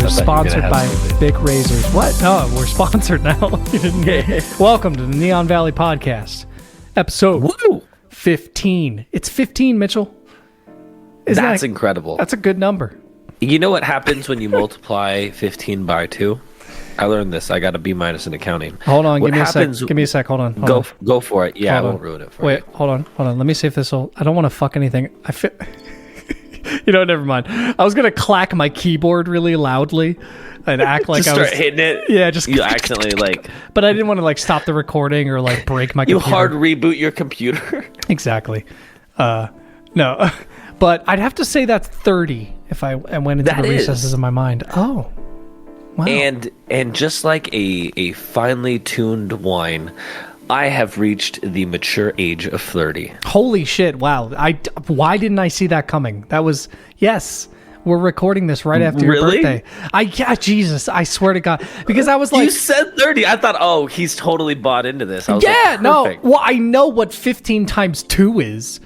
We're sponsored by something. Bic Razors. What? No, we're sponsored now. Welcome to the Neon Valley Podcast, episode 15. It's 15, Mitchell. That's incredible. That's a good number. You know what happens when you multiply 15 by 2? I learned this. I got a B- in accounting. Hold on. What Give me happens, a sec. Give me a sec. Hold on. Go for it. Yeah, I won't ruin it for you. Wait, hold on. Let me see if this will... I don't want to fuck anything. You know, never mind. I was going to clack my keyboard really loudly and act like just start hitting it. Yeah, just... You accidentally, like... But I didn't want to, like, stop the recording or, like, break my computer. You hard reboot your computer. Exactly. No. But I'd have to say that's 30 if I went into the recesses of my mind. Oh. Wow. And just like a finely tuned wine, I have reached the mature age of 30. Holy shit! Wow. Why didn't I see that coming? That was We're recording this right after your birthday. Jesus! I swear to God, because I was like, you said 30. I thought, oh, he's totally bought into this. I was like, no. Well, I know what 15 times 2 is.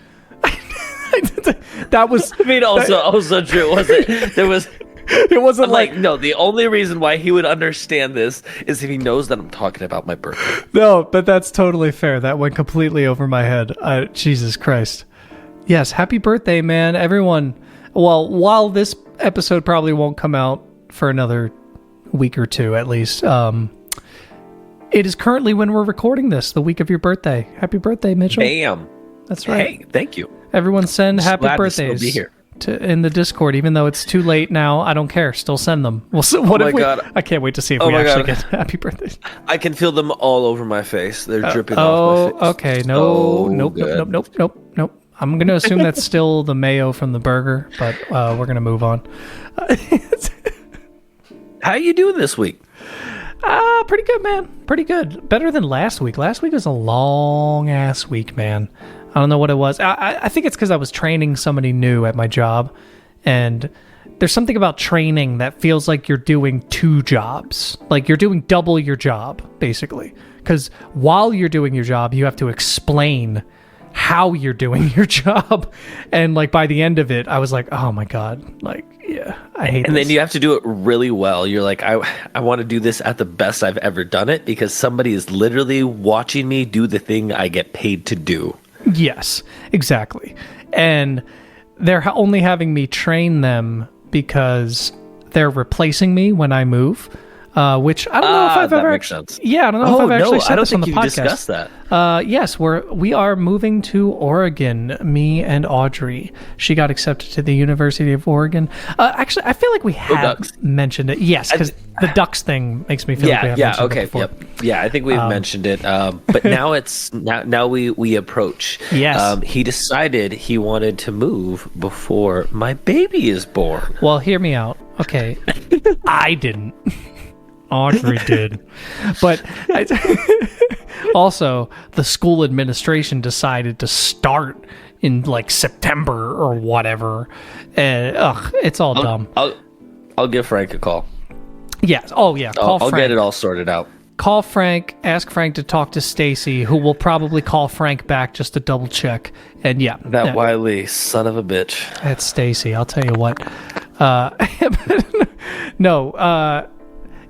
That was. I mean, also true. Was it? There was. It wasn't like no. The only reason why he would understand this is if he knows that I'm talking about my birthday. No, but that's totally fair. That went completely over my head. Jesus Christ. Yes, happy birthday, man, everyone. Well, while this episode probably won't come out for another week or two, at least, it is currently when we're recording this, the week of your birthday. Happy birthday, Mitchell. Bam. That's right. Hey, thank you. Everyone send happy birthdays to be here. In the Discord, even though it's too late now. I don't care. Still send them. We'll see. God. I can't wait to see if we actually get happy birthdays. I can feel them all over my face. They're dripping off my face. Okay. Nope. I'm going to assume that's still the mayo from the burger, but we're going to move on. How you doing this week? Pretty good, man. Pretty good. Better than last week. Last week was a long-ass week, man. I don't know what it was. I think it's because I was training somebody new at my job, and there's something about training that feels like you're doing 2 jobs. Like you're doing double your job, basically. Because while you're doing your job, you have to explain how you're doing your job. And like by the end of it, I was like, oh my God, like, yeah, I hate And this. then you have to do it really well. You're like, I want to do this at the best I've ever done it because somebody is literally watching me do the thing I get paid to do. Yes, exactly. And they're only having me train them because they're replacing me when I move, which I don't know if I've ever... makes sense. Yeah, I don't know if I've actually said this on the podcast. I don't think you've discussed that. Yes, we are moving to Oregon, me and Audrey. She got accepted to the University of Oregon. Actually, I feel like we have mentioned it. Yes, because the Ducks thing makes me feel like we have mentioned it before. Yep. Yeah, I think we've mentioned it. But now now we approach. Yes. He decided he wanted to move before my baby is born. Well, hear me out. Okay. I didn't. Audrey did. But also, the school administration decided to start in like September or whatever. And it's all dumb. I'll give Frank a call. Yes. Oh, yeah. Call Frank. I'll get it all sorted out. Call Frank. Ask Frank to talk to Stacy, who will probably call Frank back just to double check. And yeah. That wily son of a bitch. That's Stacy. I'll tell you what.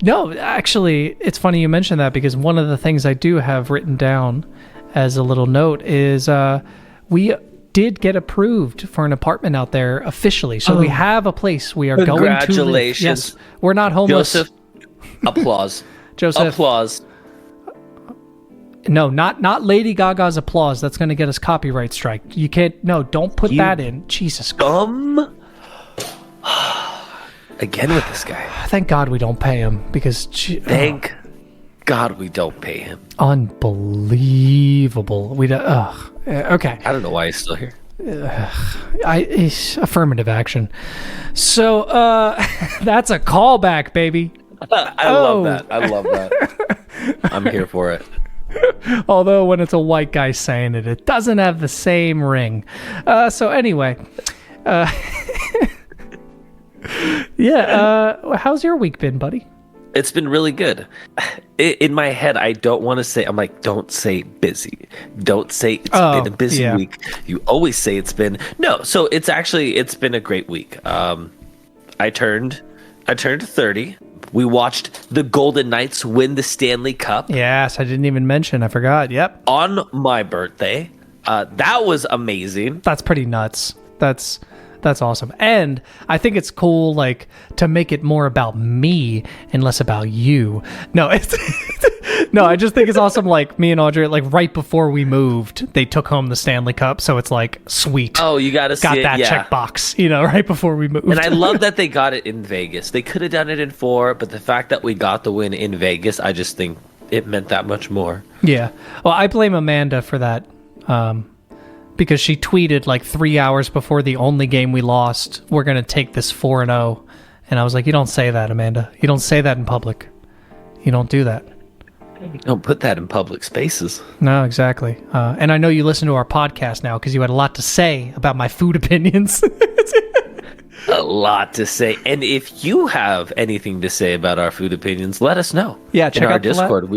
No, actually, it's funny you mentioned that because one of the things I do have written down as a little note is we did get approved for an apartment out there officially. So we have a place we are going to live. Congratulations. Yes, we're not homeless. Joseph, applause. Joseph. Applause. No, not Lady Gaga's applause. That's going to get us copyright strike. You can't, no, don't put that in. Jesus Christ. Again with this guy. Thank God we don't pay him because... Thank God we don't pay him. Unbelievable. Okay. I don't know why he's still here. Affirmative action. So, that's a callback, baby. I love that. I'm here for it. Although when it's a white guy saying it, it doesn't have the same ring. So anyway... how's your week been, buddy? It's been really good. In my head, I don't want to say, I'm like, don't say busy. Don't say it's been a busy week. You always say it's been. No, so it's been a great week. I turned I turned 30. We watched the Golden Knights win the Stanley Cup. Yes, I didn't even mention. I forgot. Yep. On my birthday. That was amazing. That's pretty nuts. That's awesome. And I think it's cool, like, to make it more about me and less about you. No, it's no, I just think it's awesome. Like, me and Audrey, like, right before we moved, they took home the Stanley Cup. So it's like, sweet. Oh, you got to see got it. that checkbox, right before we moved. And I love that they got it in Vegas. They could have done it in 4, but the fact that we got the win in Vegas, I just think it meant that much more. Yeah. Well, I blame Amanda for that. Because she tweeted like 3 hours before the only game we lost, we're going to take this 4-0. And I was like, you don't say that, Amanda. You don't say that in public. You don't do that. Don't put that in public spaces. No, exactly. And I know you listen to our podcast now because you had a lot to say about my food opinions. A lot to say. And if you have anything to say about our food opinions, let us know. Yeah, check in our out Discord.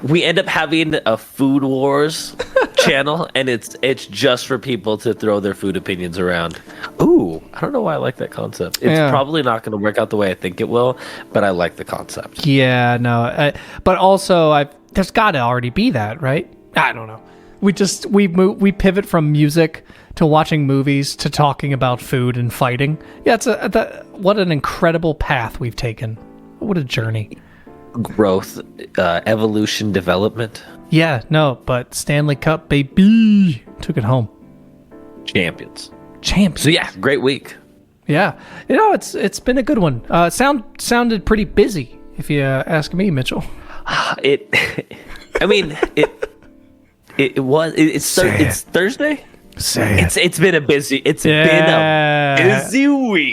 We end up having a food wars channel, and it's just for people to throw their food opinions around. Ooh, I don't know why I like that concept. It's probably not going to work out the way I think it will, but I like the concept. Yeah, no. But also, there's got to already be that, right? I don't know. We pivot from music to watching movies to talking about food and fighting. Yeah, what an incredible path we've taken. What a journey. Growth, evolution, development. Yeah, no, but Stanley Cup, baby, took it home. Champions. So yeah, great week. Yeah, it's been a good one. Sounded pretty busy, if you ask me, Mitchell. It's Thursday. It's been a busy week.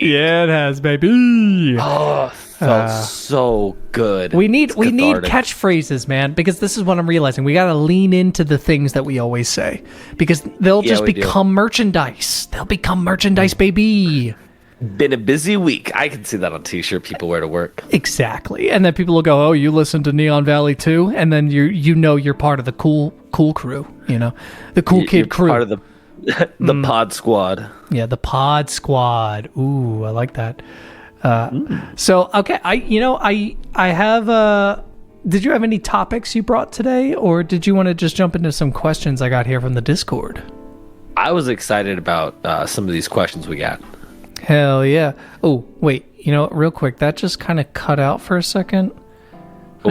Yeah, it has, baby. Oh, felt so good. We need catchphrases, man, because this is what I'm realizing. We got to lean into the things that we always say because they'll just become merchandise. They'll become merchandise, baby. Been a busy week. I can see that on t-shirt people wear to work. Exactly. And then people will go, "Oh, you listen to Neon Valley too?" And then you're part of the cool crew, the cool kid crew. Part of the pod squad. Yeah, the pod squad. Ooh, I like that. So, okay, I have, did you have any topics you brought today, or did you want to just jump into some questions I got here from the Discord? I was excited about some of these questions we got. Hell yeah. Oh, wait, real quick, that just kind of cut out for a second. Oh.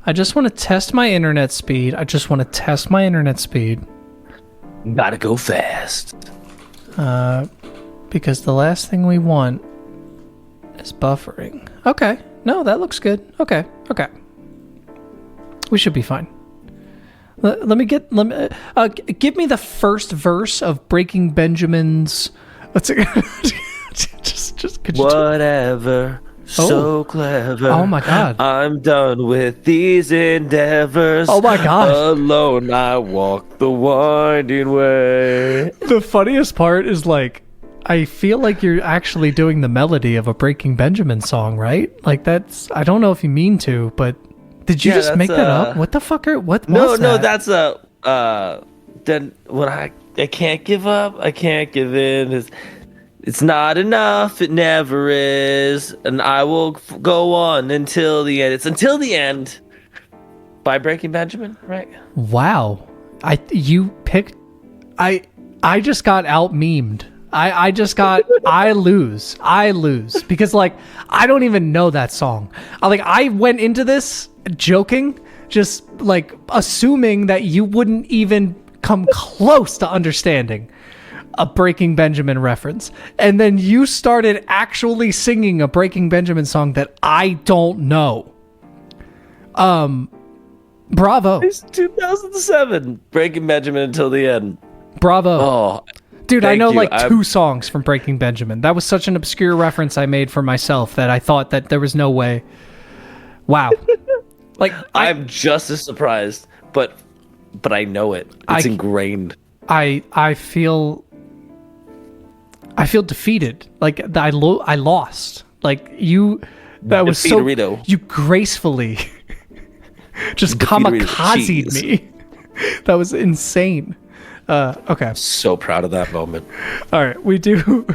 I just want to test my internet speed. Gotta go fast. Because the last thing we want is buffering. Okay. No, that looks good. Okay. We should be fine. Let me give me the first verse of Breaking Benjamin's. Let's just could you whatever. So clever. Oh my god. I'm done with these endeavors. Oh my god. Alone I walk the winding way. The funniest part is I feel like you're actually doing the melody of a Breaking Benjamin song, right? Like I don't know if you mean to, but did you just make that up? What the fucker? What was that? No, that's then when I can't give up, I can't give in. It's not enough, it never is, and I will go on until the end. It's Until the End by Breaking Benjamin, right? Wow. I just got out-memed. I just got, I lose because I don't even know that song. I went into this joking, just assuming that you wouldn't even come close to understanding a Breaking Benjamin reference. And then you started actually singing a Breaking Benjamin song that I don't know. Bravo. It's 2007. Breaking Benjamin Until the End. Bravo. Oh, dude, I know two songs from Breaking Benjamin. That was such an obscure reference I made for myself that I thought that there was no way. Wow. I'm just as surprised, but I know it. It's ingrained. I feel defeated. I lost. That was so. Rito. You gracefully just kamikazed me. That was insane. Okay. So proud of that moment. All right, we do.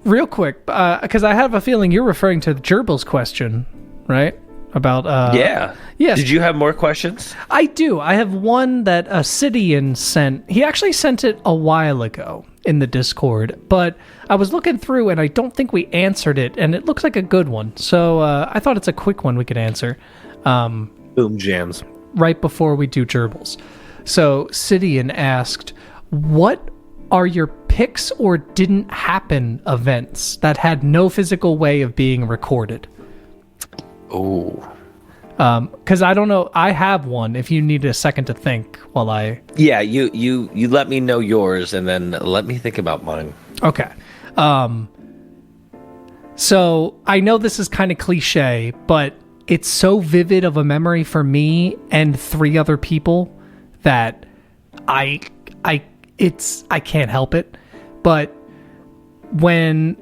real quick, because I have a feeling you're referring to Gerbil's question, right? About Yeah. Yes. Did you have more questions? I do. I have one that a Sidian sent. He actually sent it a while ago in the Discord, but I was looking through and I don't think we answered it, and it looks like a good one. So I thought it's a quick one we could answer. Boom jams. Right before we do gerbils. So Sidian asked, what are your Pics or didn't happen events that had no physical way of being recorded? Oh. Because I don't know. I have one if you need a second to think while I... Yeah, you let me know yours, and then let me think about mine. Okay. So I know this is kind of cliche, but it's so vivid of a memory for me and 3 other people that I can't help it. But when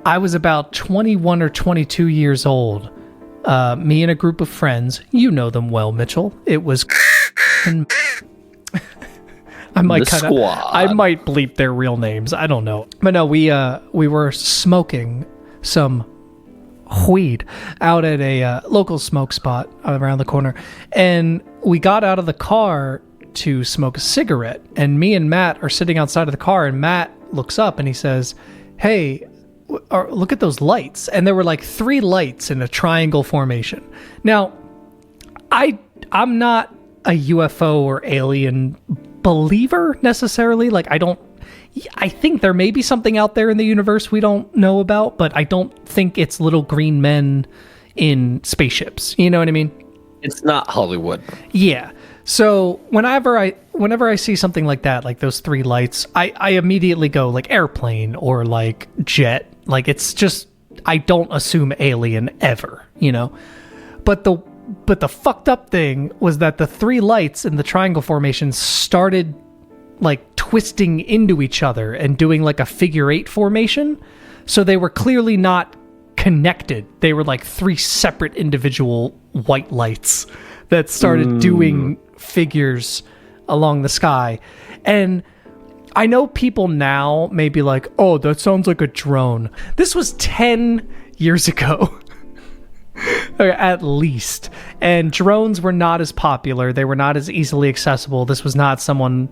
I was about 21 or 22 years old, me and a group of friends, you know them well, Mitchell. It was I might bleep their real names. I don't know. But no, we were smoking some weed out at a local smoke spot around the corner, and we got out of the car to smoke a cigarette, and me and Matt are sitting outside of the car, and Matt looks up and he says, hey, look at those lights. And there were like 3 lights in a triangle formation. Now, I'm not a UFO or alien believer necessarily. Like, I think there may be something out there in the universe we don't know about, but I don't think it's little green men in spaceships. You know what I mean? It's not Hollywood. Yeah. So whenever I see something like that, like those 3 lights, I immediately go like airplane or like jet. Like, it's just, I don't assume alien ever, you know? But the fucked up thing was that the 3 lights in the triangle formation started like twisting into each other and doing like a figure 8 formation. So they were clearly not connected. They were like 3 separate individual white lights that started doing figures along the sky. And I know people now may be like, oh, that sounds like a drone. This was 10 years ago. At least. And drones were not as popular. They were not as easily accessible. This was not someone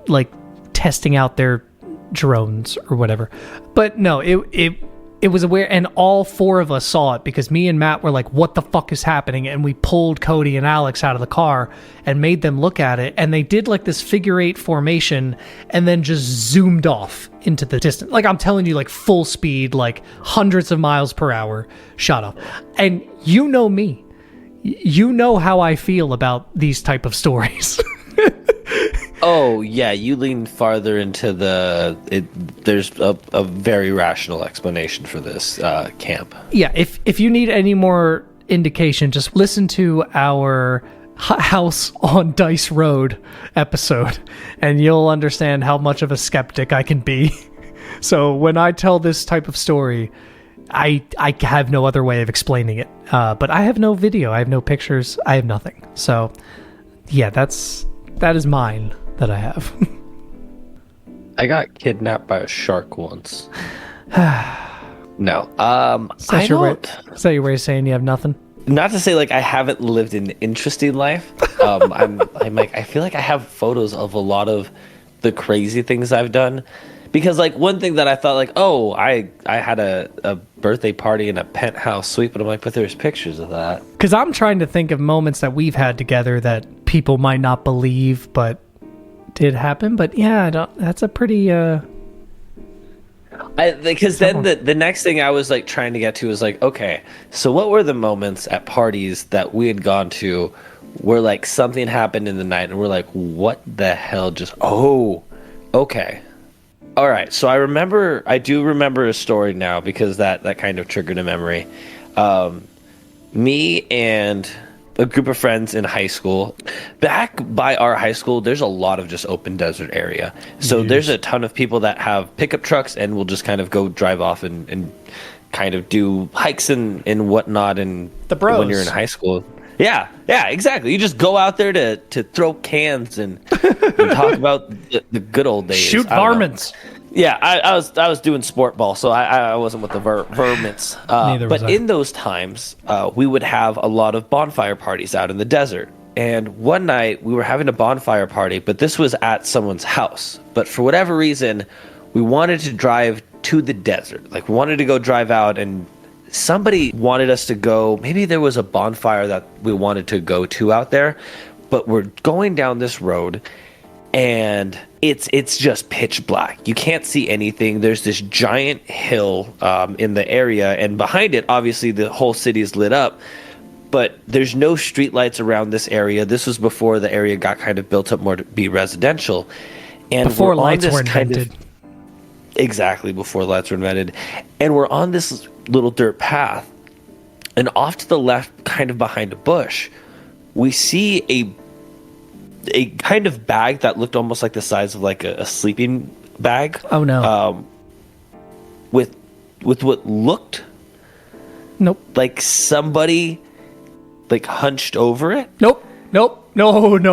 like testing out their drones or whatever. But no, it was aware, and all 4 of us saw it because me and Matt were like, what the fuck is happening? And we pulled Cody and Alex out of the car and made them look at it. And they did like this figure 8 formation and then just zoomed off into the distance. Like, I'm telling you, like full speed, like hundreds of miles per hour shot off. And you know me. You know how I feel about these type of stories. Oh, yeah, you lean farther into there's a very rational explanation for this camp. Yeah, if you need any more indication, just listen to our House on Dice Road episode, and you'll understand how much of a skeptic I can be. So when I tell this type of story, I have no other way of explaining it. But I have no video, I have no pictures, I have nothing. So, yeah, that is mine that I have. I got kidnapped by a shark once. No. Is that your way of saying you have nothing? Not to say like I haven't lived an interesting life. I'm like, I feel like I have photos of a lot of the crazy things I've done. Because like one thing that I thought like, oh, I had a birthday party in a penthouse suite, but I'm like, but there's pictures of that. Because I'm trying to think of moments that we've had together that people might not believe, but did happen. But yeah, that's a pretty because then the next thing I was like trying to get to was like, okay, so what were the moments at parties that we had gone to where like something happened in the night and we're like, what the hell just, oh, okay. All right. So I do remember a story now because that kind of triggered a memory. Me and a group of friends in high school. Back by our high school, there's a lot of just open desert area. So there's a ton of people that have pickup trucks and will just kind of go drive off and kind of do hikes and whatnot. And the bros. When you're in high school. Yeah, exactly. You just go out there to throw cans and talk about the good old days. Shoot varmints. Yeah, I was doing sport ball, so I wasn't with the vermins. Neither was but I. in those times, we would have a lot of bonfire parties out in the desert. And one night we were having a bonfire party, but this was at someone's house. But for whatever reason, we wanted to drive to the desert. Like, we wanted to go drive out, and somebody wanted us to go. Maybe there was a bonfire that we wanted to go to out there, but we're going down this road, and it's just pitch black. You can't see anything. There's this giant hill in the area, and behind it, obviously, the whole city is lit up. But there's no streetlights around this area. This was before the area got kind of built up more to be residential. And Before we're on lights this were invented. Exactly, before lights were invented. And we're on this little dirt path. And off to the left, kind of behind a bush, we see a kind of bag that looked almost like the size of like a sleeping bag. Oh, no. With what looked Nope. like somebody like hunched over it. Nope. No. No. I'm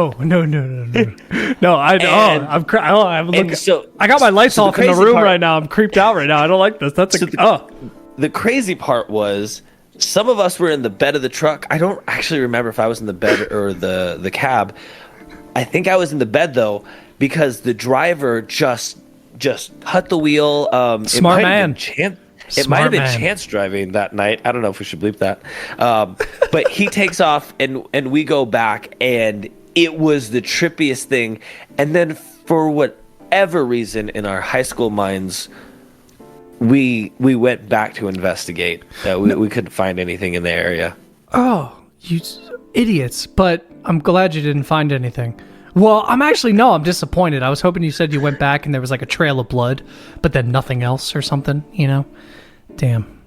looking. So I got my lights so the off in the crazy room part- right now. I'm creeped out right now. I don't like this. That's the crazy part was some of us were in the bed of the truck. I don't actually remember if I was in the bed or the cab. I think I was in the bed though, because the driver just cut the wheel. Smart man. It might have been man. chance driving that night. I don't know if we should bleep that. But he takes off and we go back, and it was the trippiest thing. And then for whatever reason in our high school minds, we went back to investigate. We couldn't find anything in the area. Oh, you idiots. But I'm glad you didn't find anything. Well, I'm disappointed. I was hoping you said you went back and there was like a trail of blood, but then nothing else or something, you know? Damn.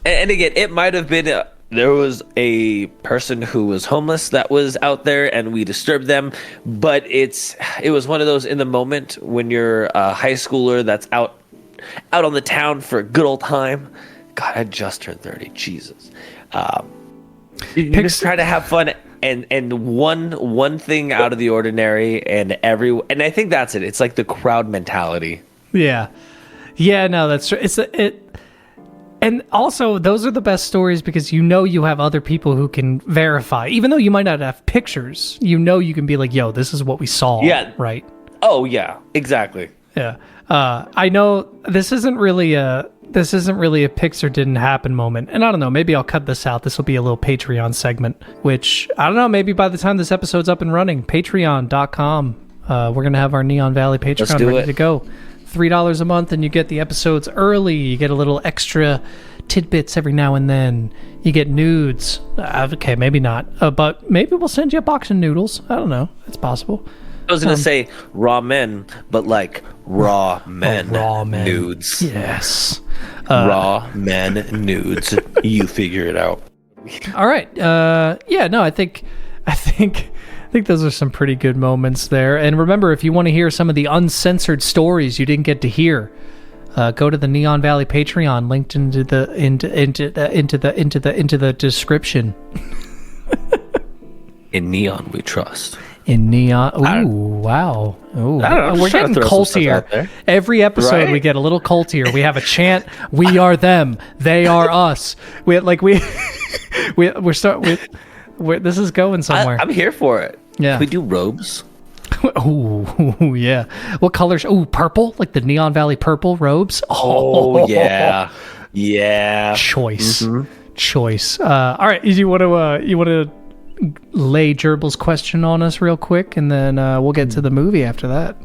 And again, it might have been there was a person who was homeless that was out there, and we disturbed them. But it was one of those in the moment when you're a high schooler that's out on the town for a good old time. God, I just turned 30. Jesus. You just try to have fun. And one thing out of the ordinary, and I think that's it. It's like the crowd mentality. Yeah. No, that's true. And also, those are the best stories because you have other people who can verify. Even though you might not have pictures, you can be like, yo, this is what we saw. Yeah. Right? Oh, yeah. Exactly. Yeah. I know this isn't really a Pics or didn't happen moment. And I don't know, maybe I'll cut this out. This will be a little Patreon segment, which, I don't know, maybe by the time this episode's up and running, patreon.com, we're going to have our Neon Valley Patreon ready to go. $3 a month, and you get the episodes early. You get a little extra tidbits every now and then. You get nudes. Okay, maybe not. But maybe we'll send you a box of noodles. I don't know. It's possible. I was going to say raw men, but like raw men, raw men nudes. Yes. Raw men nudes. You figure it out. All right. I think those are some pretty good moments there. And remember, if you want to hear some of the uncensored stories you didn't get to hear, go to the Neon Valley Patreon, linked into the description. In Neon, we trust. In Neon, wow! Ooh, I don't know, we're getting cultier. Every episode, we get a little cultier. We have a chant: "We are them, they are us." This is going somewhere. I'm here for it. Yeah, Can we do robes. Oh yeah. What colors? Oh, purple, like the Neon Valley purple robes. Oh yeah, yeah. Choice. All right, you want to lay Gerbil's question on us real quick, and then we'll get to the movie after that.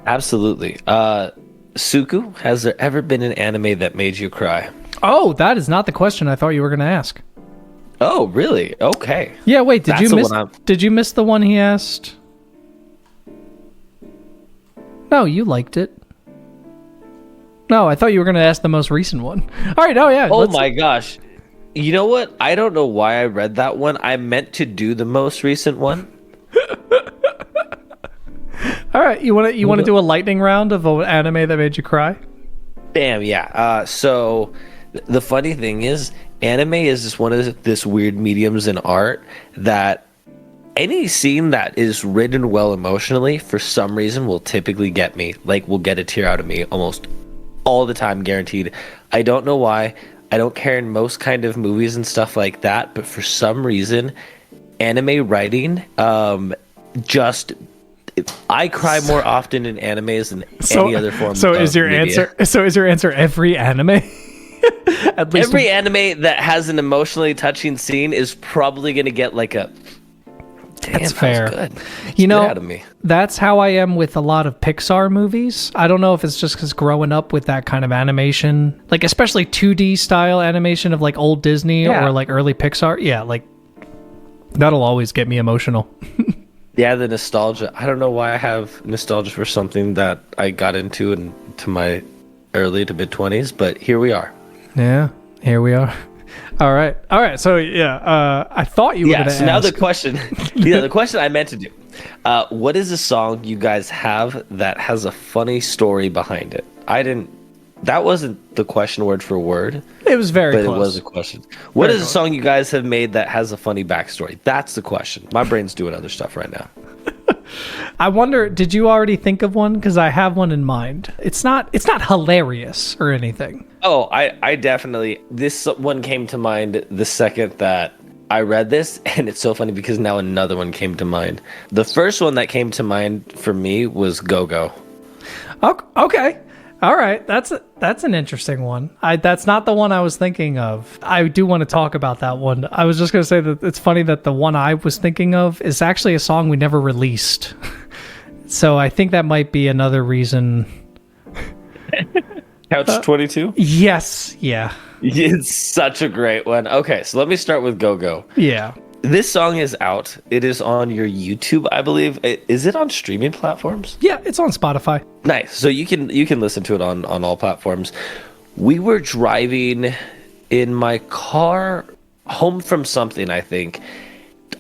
Absolutely. Tsuku, has there ever been an anime that made you cry? Oh, that is not the question I thought you were going to ask. Oh, really? Okay. Yeah, wait, did you miss the one he asked? No, you liked it. No, I thought you were going to ask the most recent one. All right, yeah. Oh my gosh. You know what? I don't know why I read that one. I meant to do the most recent one. All right, you want to do a lightning round of an anime that made you cry? Damn, yeah. So the funny thing is, anime is just one of this weird mediums in art that any scene that is written well emotionally, for some reason, will typically get me. Like, will get a tear out of me almost all the time, guaranteed. I don't know why. I don't care in most kind of movies and stuff like that, but for some reason, anime writing, just I cry more often in animes than any other form. So is your media. answer? So is your answer every anime? At least Every anime that has an emotionally touching scene is probably going to get like a. Damn, that's fair. Good. You know, out of me. That's how I am with a lot of Pixar movies. I don't know if it's just because growing up with that kind of animation, like especially 2D style animation of like old Disney or like early Pixar. Yeah, like that'll always get me emotional. Yeah, the nostalgia. I don't know why I have nostalgia for something that I got into my early to mid 20s, but here we are. Yeah, here we are. All right. So yeah, I thought you were going to ask. Now the question, the question I meant to do. What is a song you guys have that has a funny story behind it? That wasn't the question word for word. It was very close. But it was a question. What is a song you guys have made that has a funny backstory? That's the question. My brain's doing other stuff right now. I wonder, did you already think of one? Because I have one in mind. It's not hilarious or anything. Oh, I definitely. This one came to mind the second that I read this, and it's so funny because now another one came to mind. The first one that came to mind for me was Go Go. Okay. All right. That's an interesting one. That's not the one I was thinking of. I do want to talk about that one. I was just going to say that it's funny that the one I was thinking of is actually a song we never released. So I think that might be another reason. Couch 22? Yes. Yeah. It's such a great one. Okay, so let me start with Go Go. Yeah. This song is out. It is on your YouTube, I believe. Is it on streaming platforms? Yeah, it's on Spotify. Nice. So you can listen to it on all platforms. We were driving in my car home from something, I think.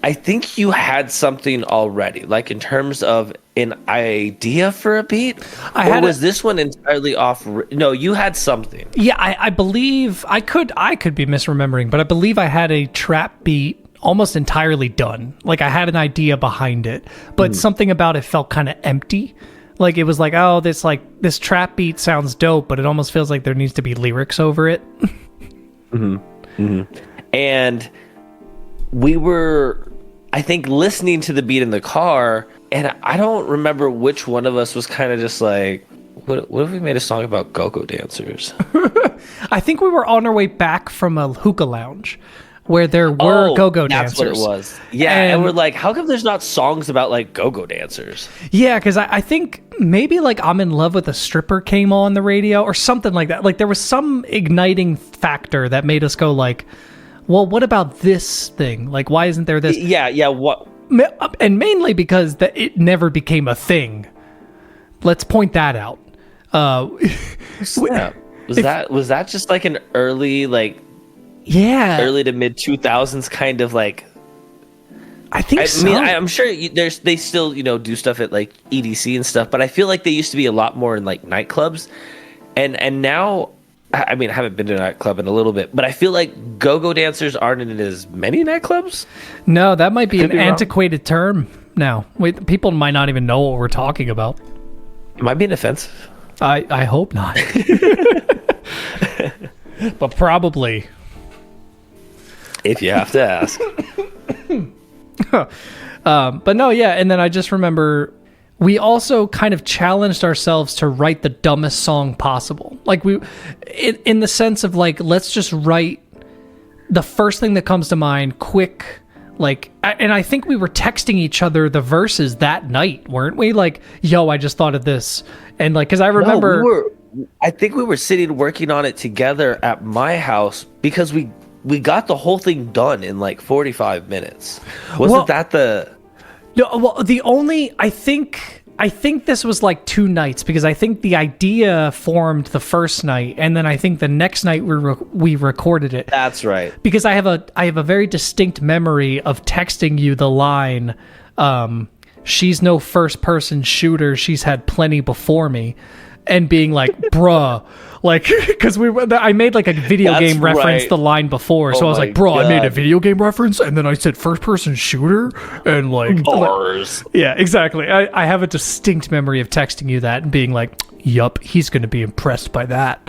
I think you had something already, like in terms of an idea for a beat? Was this one entirely off? No, you had something. Yeah, I believe I could be misremembering, but I believe I had a trap beat almost entirely done. Like I had an idea behind it, but something about it felt kind of empty. Like it was like, oh, this trap beat sounds dope, but it almost feels like there needs to be lyrics over it. And we were, I think, listening to the beat in the car, and I don't remember which one of us was kind of just like, what if we made a song about go-go dancers? I think we were on our way back from a hookah lounge where there were go-go dancers. That's what it was. Yeah, and we're like, how come there's not songs about like go-go dancers? Yeah, because I think maybe like I'm in Love with a Stripper came on the radio or something like that. Like there was some igniting factor that made us go like, well, what about this thing? Like, why isn't there this? Yeah. What? And mainly because it never became a thing. Let's point that out. Was that just like an early early to mid 2000s kind of like? I think so. I mean, I'm sure they still do stuff at like EDC and stuff, but I feel like they used to be a lot more in like nightclubs, and now. I mean, I haven't been to a nightclub in a little bit, but I feel like go-go dancers aren't in as many nightclubs. No, that might be an antiquated term now. People might not even know what we're talking about. It might be an offense. I hope not. But probably. If you have to ask. But no, yeah, and then I just remember we also kind of challenged ourselves to write the dumbest song possible. Like in the sense of like, let's just write the first thing that comes to mind quick. Like, and I think we were texting each other the verses that night, weren't we? Like, yo, I just thought of this. And like, cause I remember, I think we were sitting working on it together at my house because we got the whole thing done in like 45 minutes. Wasn't that the... No, well, I think this was like 2 nights because I think the idea formed the first night, and then I think the next night we recorded it. That's right. Because I have a very distinct memory of texting you the line, she's no first person shooter, she's had plenty before me. and being like, bruh. Like, because I made like a video game reference the line before. So I was like, bro, I made a video game reference. And then I said first person shooter. And like, bars. Yeah, exactly. I have a distinct memory of texting you that and being like, yup, he's going to be impressed by that.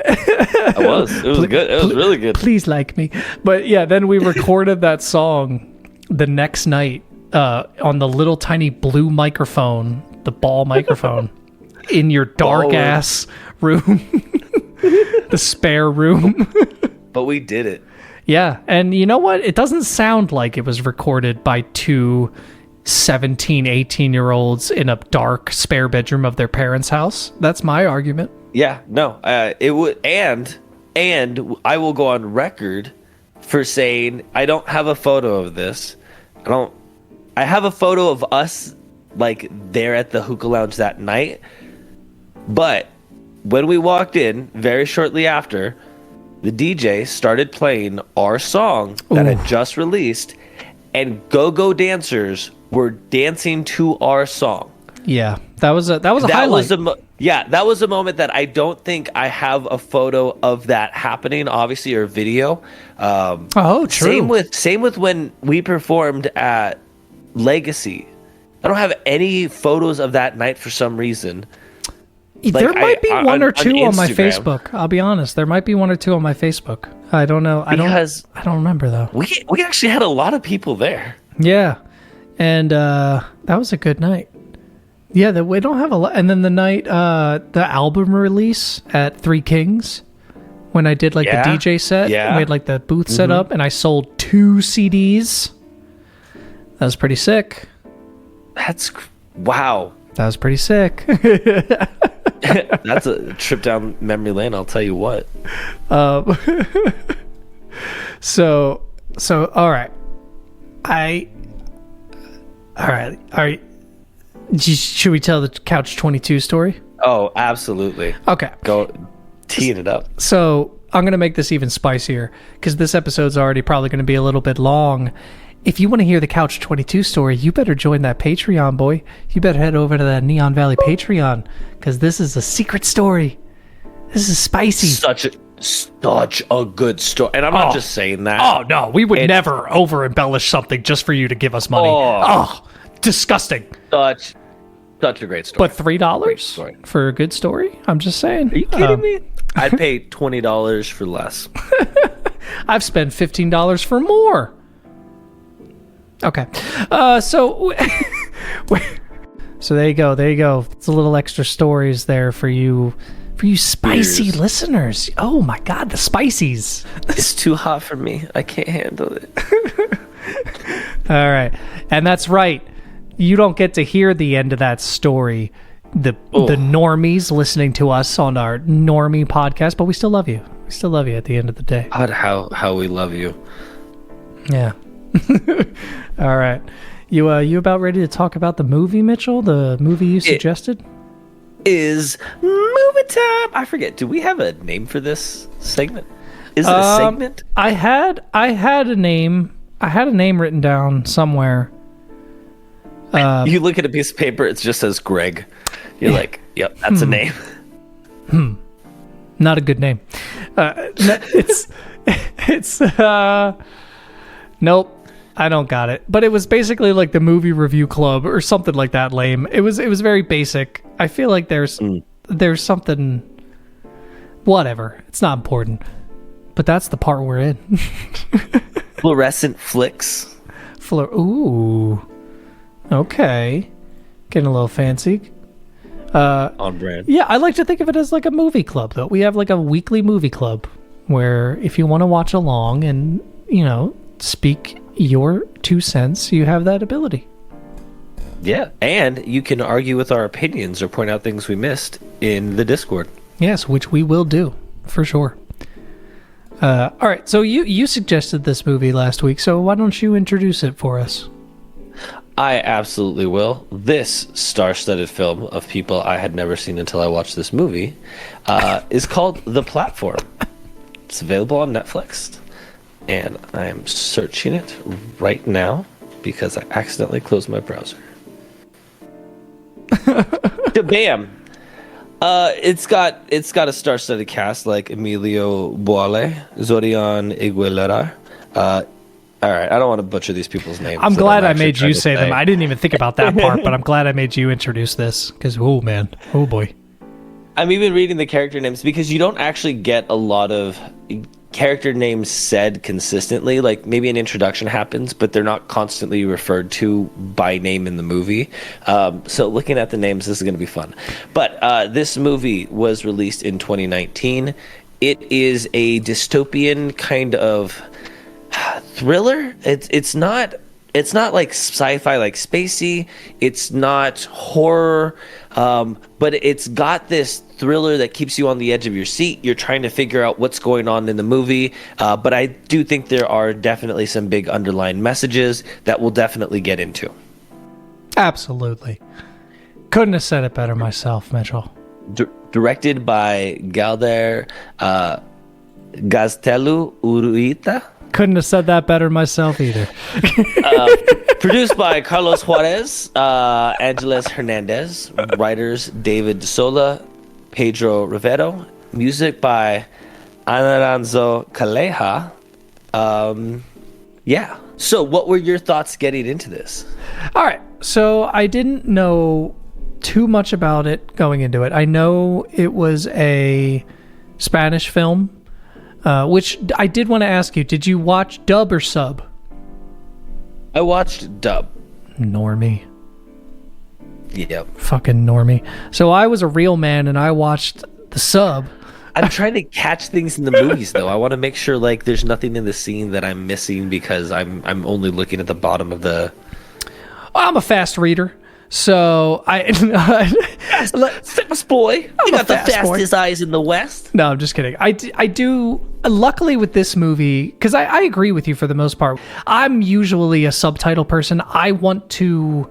It was good. It was really good. Please like me. But yeah, then we recorded that song the next night on the little tiny blue microphone, the ball microphone, in your dark ass room, the spare room. But we did it. Yeah, and you know what? It doesn't sound like it was recorded by two 17, 18-year-olds in a dark spare bedroom of their parents' house. That's my argument. Yeah, no, it would, and I will go on record for saying I don't have a photo of this. I have a photo of us like there at the hookah lounge that night, but when we walked in, very shortly after, the DJ started playing our song that had just released, and go-go dancers were dancing to our song. Yeah, that was a highlight. That was a moment that I don't think I have a photo of that happening, obviously, or video. True. Same with when we performed at Legacy. I don't have any photos of that night for some reason. There might be one or two on my Facebook. I'll be honest. There might be one or two on my Facebook. I don't know. I don't remember though. We actually had a lot of people there. Yeah, and that was a good night. Yeah, we don't have a lot. And then the night, the album release at Three Kings, when I did like the DJ set, we had like the booth set up, and I sold 2 CDs. That was pretty sick. Wow. That was pretty sick. That's a trip down memory lane, I'll tell you what. So all right. All right. Should we tell the Couch 22 story? Oh, absolutely. Okay. Go teeing it up. So I'm going to make this even spicier because this episode's already probably going to be a little bit long. If you want to hear the Couch 22 story, you better join that Patreon, boy. You better head over to that Neon Valley Patreon because this is a secret story. This is spicy. Such a good story. And I'm not just saying that. Oh, no. We would never over-embellish something just for you to give us money. Disgusting. Such a great story. But $3 for a good story? I'm just saying. Are you kidding me? I'd pay $20 for less. I've spent $15 for more. Okay. So there you go. It's a little extra stories there for you spicy listeners. Oh my God, the spicies. It's too hot for me. I can't handle it. All right. And that's right. You don't get to hear the end of that story. The normies listening to us on our normie podcast, but we still love you. We still love you at the end of the day. God, how we love you. Yeah. All right. You about ready to talk about the movie, Mitchell? The movie you suggested? Is movie time. I forget. Do we have a name for this segment? Is it a segment? I had a name. I had a name written down somewhere. You look at a piece of paper, it just says Greg. You're like, yep, that's a name. Not a good name. It's nope. I don't got it. But it was basically like the movie review club or something like that lame. It was very basic. I feel like there's something, whatever. It's not important. But that's the part we're in. Fluorescent flicks. Ooh. Okay. Getting a little fancy. On brand. Yeah, I like to think of it as like a movie club, though. We have like a weekly movie club where if you want to watch along and, speak your 2 cents, you have that ability. Yeah, and you can argue with our opinions or point out things we missed in the Discord. Yes, which we will do, for sure. All right, so you suggested this movie last week, so why don't you introduce it for us? I absolutely will. This star-studded film of people I had never seen until I watched this movie is called The Platform. It's available on Netflix, and I am searching it right now because I accidentally closed my browser. Bam! It's got a star-studded cast like Emilio Boale, Zorian Iguilera. All right, I don't want to butcher these people's names. I'm that glad I actually made trying you to say them. I didn't even think about that part, but I'm glad I made you introduce this because, oh man, oh boy. I'm even reading the character names because you don't actually get a lot of character names said consistently. Like maybe an introduction happens, but they're not constantly referred to by name in the movie. So looking at the names, this is going to be fun. But this movie was released in 2019. It is a dystopian kind of thriller. It's not like sci-fi, like spacey. It's not horror, but it's got this thriller that keeps you on the edge of your seat. You're trying to figure out what's going on in the movie, but I do think there are definitely some big underlying messages that we'll definitely get into. Absolutely. Couldn't have said it better myself, Mitchell. Directed by Galder Gaztelu Uruita. Couldn't have said that better myself either. Produced by Carlos Juarez, Angeles Hernandez, writers David De Sola, Pedro Rivero, music by Anaranzo Caleja. Yeah. So what were your thoughts getting into this? All right. So I didn't know too much about it going into it. I know it was a Spanish film. Which I did want to ask you, did you watch dub or sub? I watched dub. Normie. Yep. Fucking normie. So I was a real man and I watched the sub. I'm trying to catch things in the movies though. I want to make sure like there's nothing in the scene that I'm missing because I'm only looking at the bottom of the... I'm a fast reader. So fast boy. You got the fastest eyes in the West. No, I'm just kidding. I do. Luckily with this movie, because I agree with you for the most part. I'm usually a subtitle person. I want to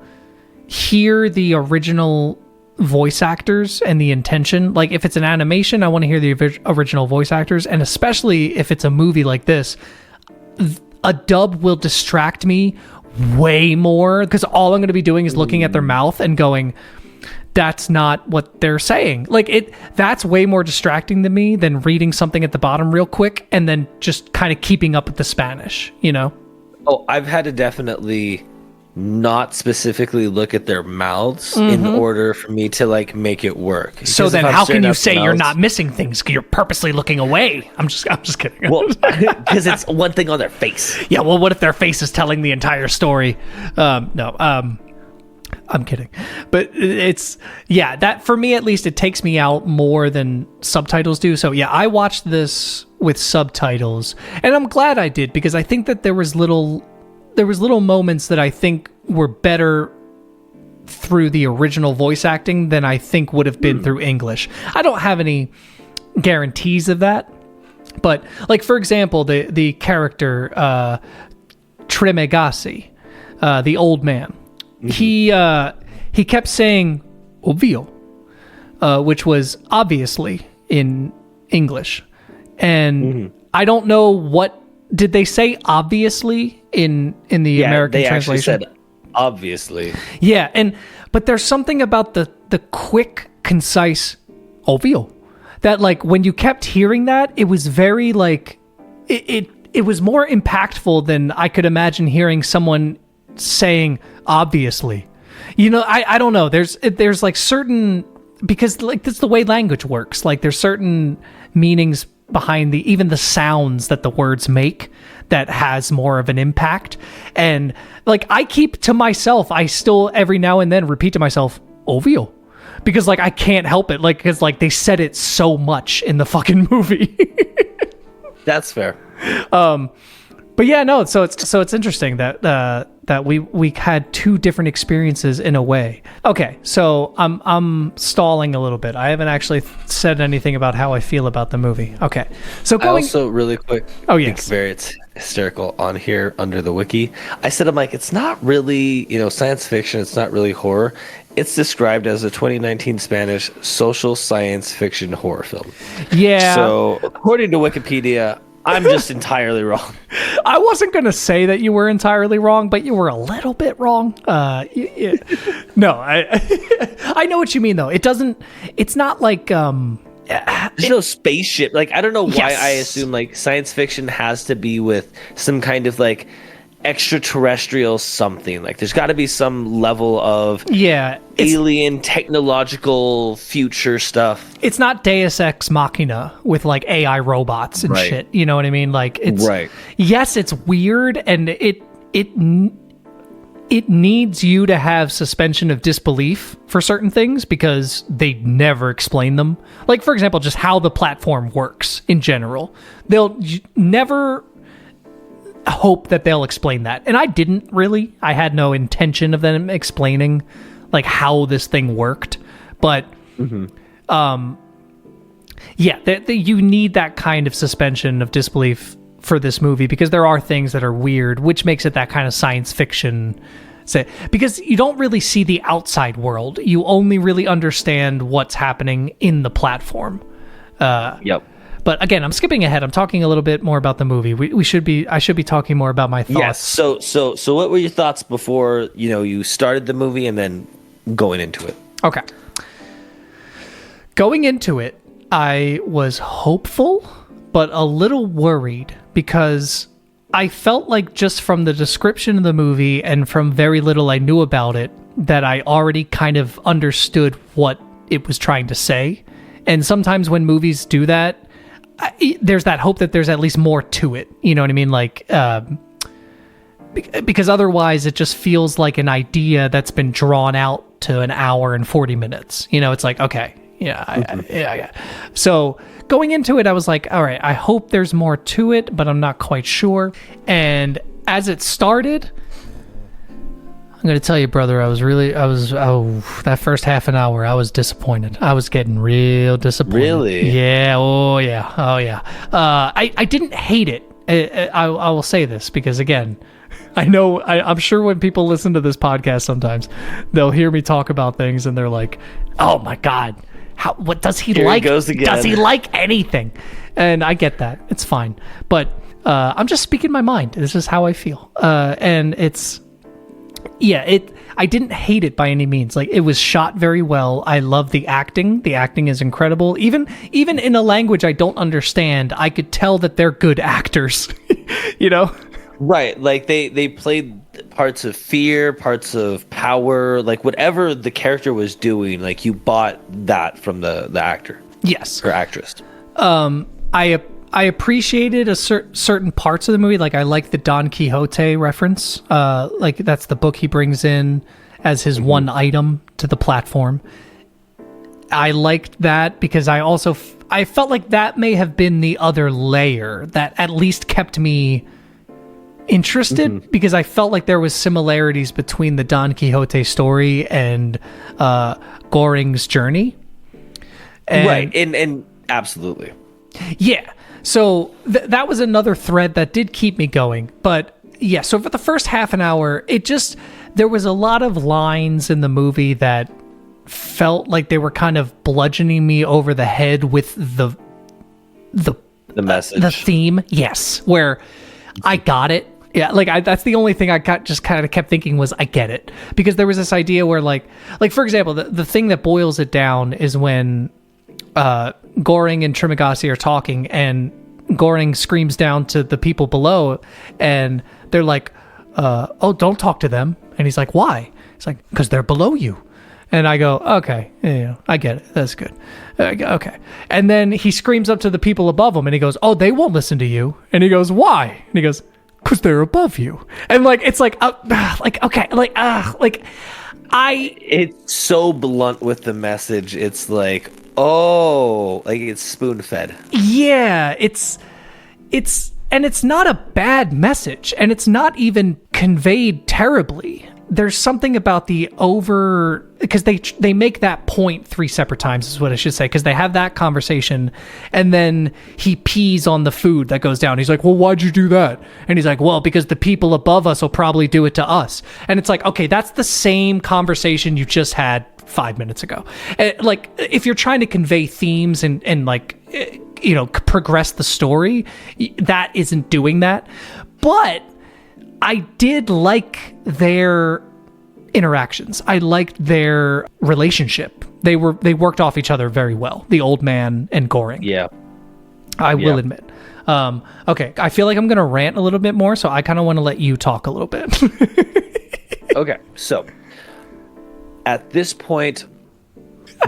hear the original voice actors and the intention. Like if it's an animation, I want to hear the original voice actors, and especially if it's a movie like this, a dub will distract me way more because all I'm going to be doing is looking at their mouth and going, that's not what they're saying. Like that's way more distracting to me than reading something at the bottom real quick and then just kind of keeping up with the Spanish, you know? Oh, I've had to definitely not specifically look at their mouths in order for me to like make it work. So then how can you say you're not missing things? Because you're purposely looking away. I'm just kidding. Well, because it's one thing on their face. Yeah, well, what if their face is telling the entire story? No, I'm kidding. But that for me at least, it takes me out more than subtitles do. So yeah, I watched this with subtitles and I'm glad I did because I think that there was little moments that I think were better through the original voice acting than I think would have been through English. I don't have any guarantees of that, but like for example, the character Tremegasi, the old man, he kept saying "obvio," which was obviously in English, and I don't know what. Did they say obviously in the American translation? Actually said obviously. Yeah, but there's something about the quick, concise obvio that like when you kept hearing that, it was very like it was more impactful than I could imagine hearing someone saying obviously. You know, I don't know. There's like certain, because like that's the way language works. Like there's certain meanings behind even the sounds that the words make that has more of an impact. And like I keep to myself, I still every now and then repeat to myself "ovio," because like I can't help it, like because like they said it so much in the fucking movie. That's fair. But yeah, no. So it's interesting that we had two different experiences in a way. Okay, so I'm stalling a little bit. I haven't actually said anything about how I feel about the movie. Okay, so I also really quick. Oh yes, it's hysterical on here under the wiki. I said I'm like it's not really science fiction. It's not really horror. It's described as a 2019 Spanish social science fiction horror film. Yeah. So according to Wikipedia, I'm just entirely wrong. I wasn't going to say that you were entirely wrong, but you were a little bit wrong. No, I know what you mean though. It's not like, there's no spaceship. Like, I don't know why Yes. I assume like science fiction has to be with some kind of like extraterrestrial something. Like, there's got to be some level of alien technological future stuff. It's not Deus Ex Machina with like AI robots and Right. shit. You know what I mean? Like, it's Right. Yes, it's weird, and it needs you to have suspension of disbelief for certain things because they never explain them. Like, for example, just how the platform works in general. They'll never hope that they'll explain that. And I didn't really. I had no intention of them explaining like how this thing worked. But you need that kind of suspension of disbelief for this movie because there are things that are weird, which makes it that kind of science fiction. Because you don't really see the outside world. You only really understand what's happening in the platform. Yep. But again, I'm skipping ahead. I'm talking a little bit more about the movie. I should be talking more about my thoughts. Yes. So what were your thoughts before, you started the movie and then going into it? Okay. Going into it, I was hopeful, but a little worried because I felt like just from the description of the movie and from very little I knew about it, that I already kind of understood what it was trying to say. And sometimes when movies do that, there's that hope that there's at least more to it. You know what I mean? Like, because otherwise it just feels like an idea that's been drawn out to an hour and 40 minutes. It's like, okay, yeah. So going into it, I was like, all right, I hope there's more to it, but I'm not quite sure. And as it started, I'm going to tell you, brother, that first half an hour, I was disappointed. I was getting real disappointed. Really? Yeah. Oh, yeah. I didn't hate it. I will say this because, again, I'm sure when people listen to this podcast sometimes, they'll hear me talk about things and they're like, oh, my God. What does he Here like? he goes again. Does he like anything? And I get that. It's fine. But I'm just speaking my mind. This is how I feel. And it's... Yeah, I didn't hate it by any means. Like, it was shot very well. I love the acting. The acting is incredible. Even in a language I don't understand, I could tell that they're good actors. Right. Like, they played parts of fear, parts of power, like whatever the character was doing, like you bought that from the actor. Yes. Or actress. I appreciated certain parts of the movie. Like, I like the Don Quixote reference. Like, that's the book he brings in as his one item to the platform. I liked that because I felt like that may have been the other layer that at least kept me interested because I felt like there was similarities between the Don Quixote story and Goring's journey. Right. And absolutely. Yeah. So that was another thread that did keep me going. But yeah, so for the first half an hour, there was a lot of lines in the movie that felt like they were kind of bludgeoning me over the head with the message, the theme. Yes. Where I got it. Yeah. Like that's the only thing I just kind of kept thinking was I get it, because there was this idea where like for example, the thing that boils it down is when, Goring and Trimagasi are talking, and Goring screams down to the people below, and they're like, oh, don't talk to them. And he's like, why? It's like, because they're below you. And I go, okay, yeah, I get it. That's good. Okay. And then he screams up to the people above him, and he goes, oh, they won't listen to you. And he goes, why? And he goes, because they're above you. And like, it's like, okay, it's so blunt with the message. It's like, oh, like it's spoon fed. Yeah, it's not a bad message, and it's not even conveyed terribly. There's something about because they make that point 3 separate times is what I should say, because they have that conversation, and then he pees on the food that goes down. He's like, well, why'd you do that? And he's like, well, because the people above us will probably do it to us. And it's like, okay, that's the same conversation you just had 5 minutes ago. Like, if you're trying to convey themes and like progress the story. That isn't doing that. But I did like their interactions. I liked their relationship. They worked off each other very well. The old man and Goring. Yeah. I will admit. Okay, I feel like I'm going to rant a little bit more, so I kind of want to let you talk a little bit. Okay, so at this point,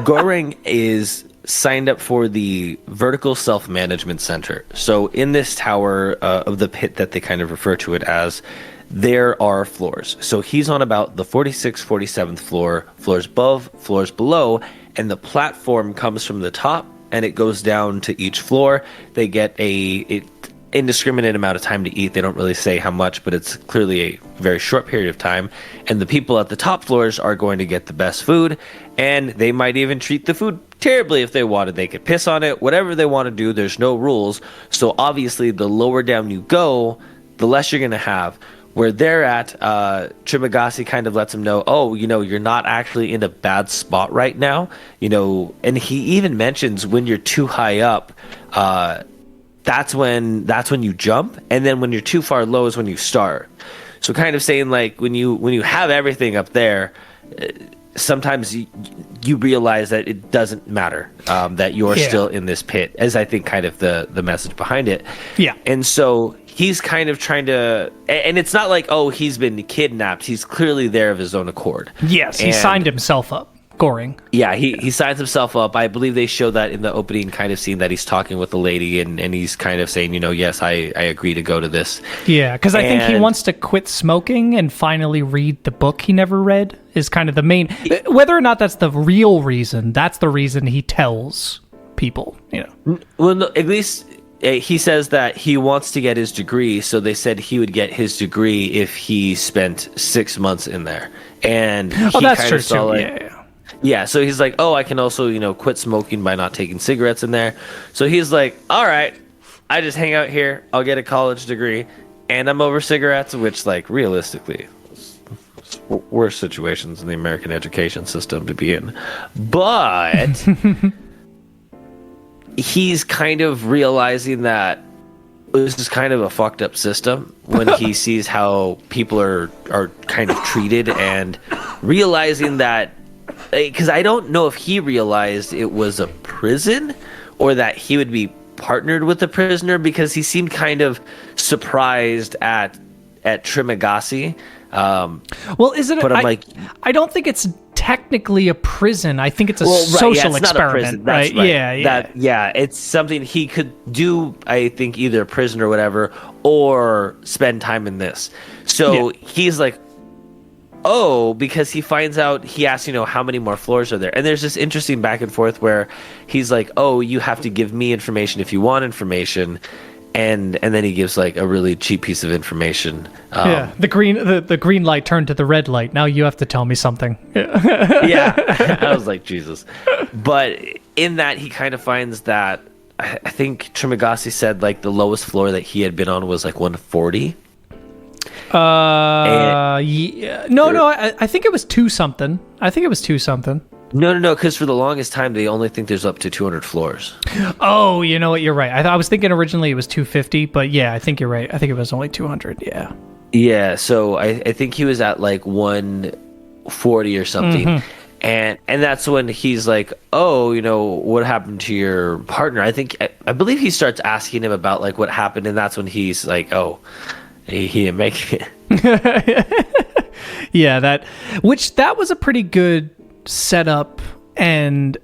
Goring is signed up for the Vertical Self-Management Center. So in this tower of the pit that they kind of refer to it as, there are floors. So he's on about the 46th, 47th floor, floors above, floors below, and the platform comes from the top and it goes down to each floor. They get a indiscriminate amount of time to eat. They don't really say how much, but it's clearly a very short period of time. And the people at the top floors are going to get the best food, and they might even treat the food terribly if they wanted. They could piss on it, whatever they want to do. There's no rules. So obviously, the lower down you go, the less you're going to have. Where they're at, Trimagasi kind of lets him know, oh, you're not actually in a bad spot right now. And he even mentions when you're too high up, that's when you jump, and then when you're too far low is when you start. So kind of saying like when you have everything up there, sometimes you realize that it doesn't matter, that you're still in this pit, as I think kind of the message behind it. Yeah. And so he's kind of trying to, and it's not like, oh, he's been kidnapped. He's clearly there of his own accord. Yes, he signed himself up. Goring. Yeah, he signs himself up. I believe they show that in the opening kind of scene that he's talking with the lady, and he's kind of saying, yes, I agree to go to this. Yeah, because I think he wants to quit smoking and finally read the book he never read is kind of the main... Whether or not that's the real reason, that's the reason he tells people, Well, no, at least... He says that he wants to get his degree, so they said he would get his degree if he spent 6 months in there. And that's true too. Yeah, so he's like, oh, I can also, quit smoking by not taking cigarettes in there. So he's like, all right, I just hang out here. I'll get a college degree, and I'm over cigarettes, which, like, realistically, worse situations in the American education system to be in. But he's kind of realizing that this is kind of a fucked up system when he sees how people are kind of treated, and realizing that, because I don't know if he realized it was a prison or that he would be partnered with a prisoner, because he seemed kind of surprised at Trimagasi. Well, is it? But I don't think it's technically a prison. I think it's a social experiment, right? Yeah, it's something he could do. I think either prison or whatever, or spend time in this. So he's like, oh, because he finds out, he asks, how many more floors are there? And there's this interesting back and forth where he's like, oh, you have to give me information if you want information. And then he gives like a really cheap piece of information. The green light turned to the red light. Now you have to tell me something. Yeah. I was like, Jesus. But in that, he kind of finds that, I think Trimagasi said like the lowest floor that he had been on was like 140. Yeah. No, I think it was 2 something. No, because for the longest time, they only think there's up to 200 floors. Oh, you know what? You're right. I was thinking originally it was 250, but yeah, I think you're right. I think it was only 200, yeah. Yeah, so I think he was at like 140 or something. Mm-hmm. And that's when he's like, oh, what happened to your partner? I believe he starts asking him about like what happened, and that's when he's like, oh, he didn't make it. Yeah, that was a pretty good setup, and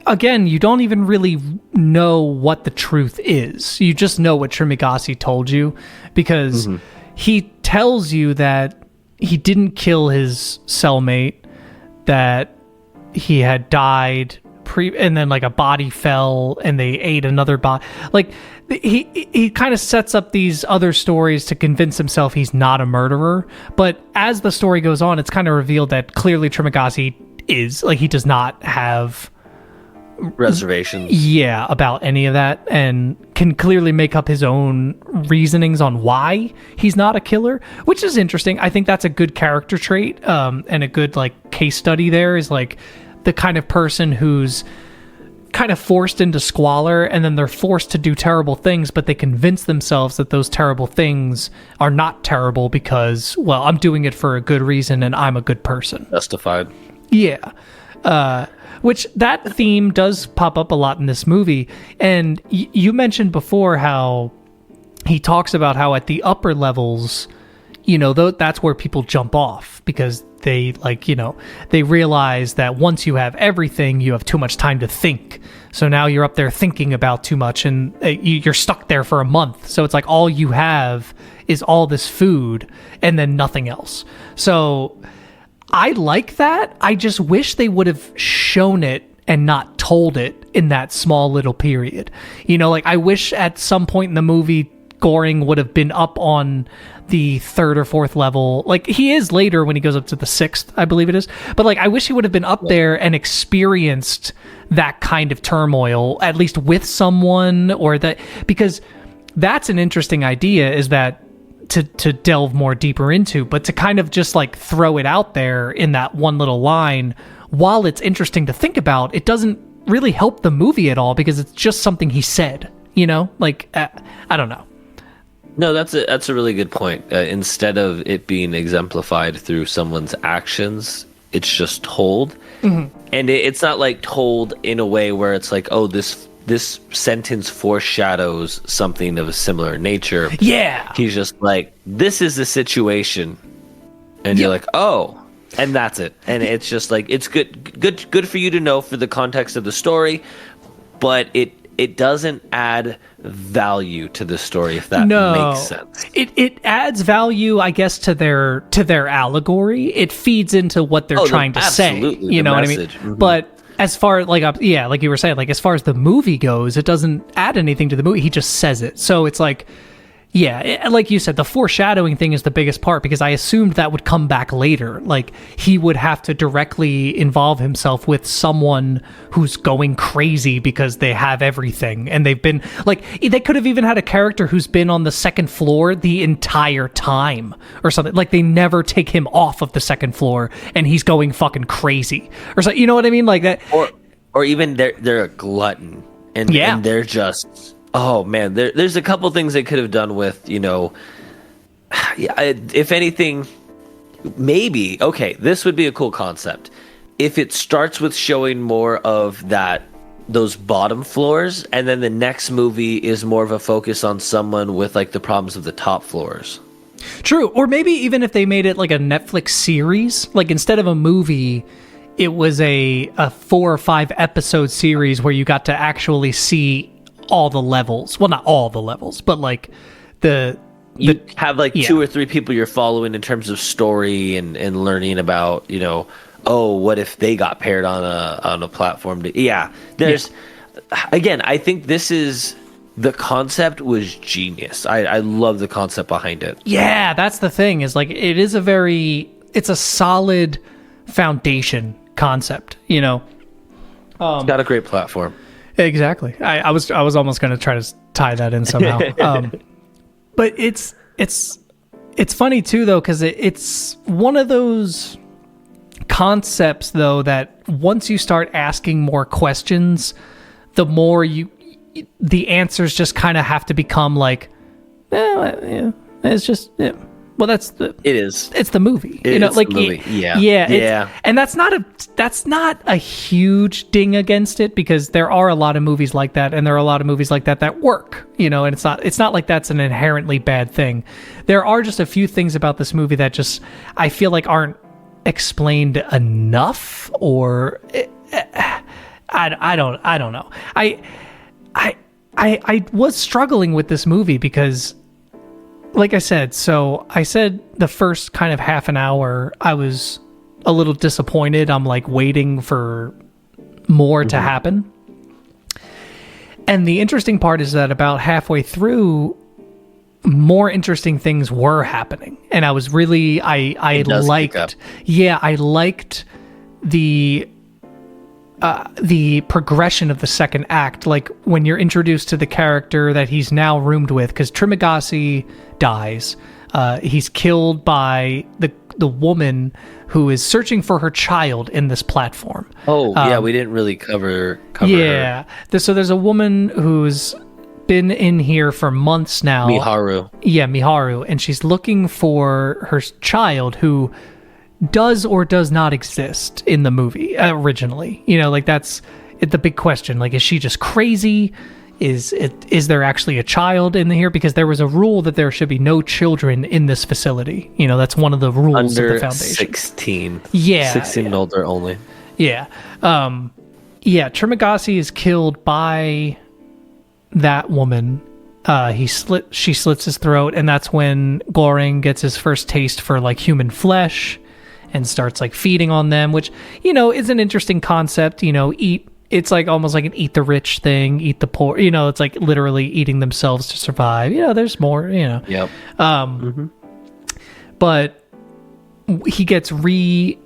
again, you don't even really know what the truth is. You just know what Trimagasi told you, because he tells you that he didn't kill his cellmate, that he had died and then like a body fell and they ate another body. Like he kind of sets up these other stories to convince himself he's not a murderer. But as the story goes on, it's kind of revealed that clearly Trimagasi is like, he does not have reservations. Yeah, about any of that, and can clearly make up his own reasonings on why he's not a killer, which is interesting. I think that's a good character trait, and a good like case study there is like the kind of person who's kind of forced into squalor, and then they're forced to do terrible things, but they convince themselves that those terrible things are not terrible because, well, I'm doing it for a good reason and I'm a good person. Justified. Yeah. Which that theme does pop up a lot in this movie. And you mentioned before how he talks about how at the upper levels, that's where people jump off because they they realize that once you have everything, you have too much time to think. So now you're up there thinking about too much and you're stuck there for a month. So it's like all you have is all this food and then nothing else. So I like that. I just wish they would have shown it and not told it in that small little period. I wish at some point in the movie Goring would have been up on the 3rd or 4th level. Like he is later when he goes up to the 6th, I believe it is. But I wish he would have been up there and experienced that kind of turmoil, at least with someone, or that, because that's an interesting idea, is that to delve more deeper into, but to kind of just throw it out there in that one little line, while it's interesting to think about, it doesn't really help the movie at all because it's just something he said, I don't know. No, that's a really good point. Instead of it being exemplified through someone's actions, it's just told. Mm-hmm. And it's not told in a way where it's oh, this sentence foreshadows something of a similar nature. Yeah. He's just this is the situation. And you're oh, and that's it. And it's just it's good for you to know for the context of the story, but it doesn't add value to the story, if that makes sense. It adds value, I guess, to their allegory. It feeds into what they're trying to say. You know what I mean? Mm-hmm. But as far like you were saying, as far as the movie goes, it doesn't add anything to the movie. He just says it. So it's like you said, the foreshadowing thing is the biggest part because I assumed that would come back later. He would have to directly involve himself with someone who's going crazy because they have everything. And they've been they could have even had a character who's been on the 2nd floor the entire time or something. They never take him off of the 2nd floor and he's going fucking crazy or something. You know what I mean? Like that. Or even they're a glutton and they're just... Oh man, there's a couple things they could have done with, if anything, maybe, okay, this would be a cool concept. If it starts with showing more of those bottom floors, and then the next movie is more of a focus on someone with the problems of the top floors. True, or maybe even if they made it a Netflix series, instead of a movie, it was a 4 or 5 episode series where you got to actually see all the levels. Well, not all the levels, but you have 2 or 3 people you're following in terms of story and learning about, what if they got paired on a platform? There's again, I think the concept was genius. I love the concept behind it. Yeah, that's the thing is it's a solid foundation concept, It's got a great platform. Exactly. I was almost going to try to tie that in somehow. But it's funny too though, because it's one of those concepts though that once you start asking more questions, the more the answers just kind of have to become it's just well, it's the movie. It's the movie. Yeah. And that's not a huge ding against it because there are a lot of movies like that, and there are a lot of movies like that work. And it's not like that's an inherently bad thing. There are just a few things about this movie that just I feel aren't explained enough, or I don't know. I was struggling with this movie because, like I said, the first kind of half an hour, I was a little disappointed. I'm waiting for more to happen. And the interesting part is that about halfway through, more interesting things were happening. And I was really, I liked the progression of the second act, when you're introduced to the character that he's now roomed with, because Trimagasi dies. He's killed by the woman who is searching for her child in this platform. Oh, yeah, we didn't really cover her. So there's a woman who's been in here for months now. Miharu. Yeah, Miharu. And she's looking for her child who does or does not exist in the movie originally. You know, like that's the big question. Like, is she just crazy? Is there actually a child in here? Because there was a rule that there should be no children in this facility. You know, that's one of the rules of the Foundation. 16. Yeah. 16 and older only. Yeah. Trimagasi is killed by that woman. She slits his throat, and that's when Goreng gets his first taste for like human flesh and starts like feeding on them, which, you know, is an interesting concept. You know, it's like almost like an eat the rich thing, eat the poor. You know, it's like literally eating themselves to survive. You know, there's more. You know. Yep. But he gets he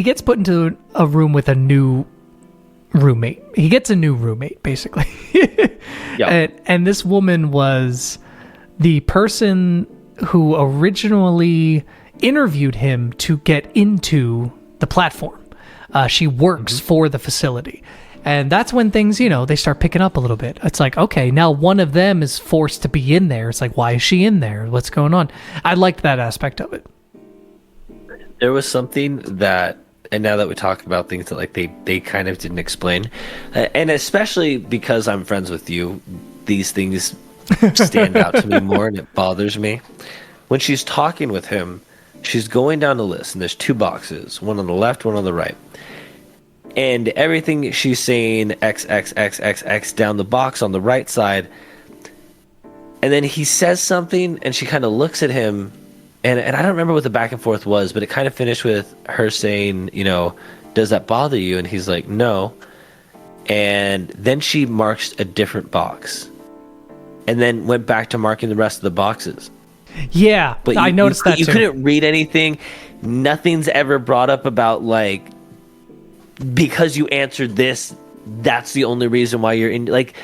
gets put into a room with a new roommate. He gets a new roommate, basically. And this woman was the person who originally interviewed him to get into the platform. She works for the facility. And that's when things, you know, they start picking up a little bit. It's like, okay, now one of them is forced to be in there. It's like, why is she in there? What's going on? I liked that aspect of it. There was something that, and now that we talk about things that like they kind of didn't explain, and especially because I'm friends with you, these things stand out to me more, and it bothers me. When she's talking with him, she's going down the list, and there's two boxes, one on the left, one on the right. And everything she's saying, X, X, X, X, X, down the box on the right side. And then he says something, and she kind of looks at him, and I don't remember what the back and forth was, but it kind of finished with her saying, you know, does that bother you? And he's like, no. And then she marks a different box, and then went back to marking the rest of the boxes. Yeah, but I noticed that you too. couldn't read anything. Nothing's ever brought up about like, because you answered this, that's the only reason why you're in, like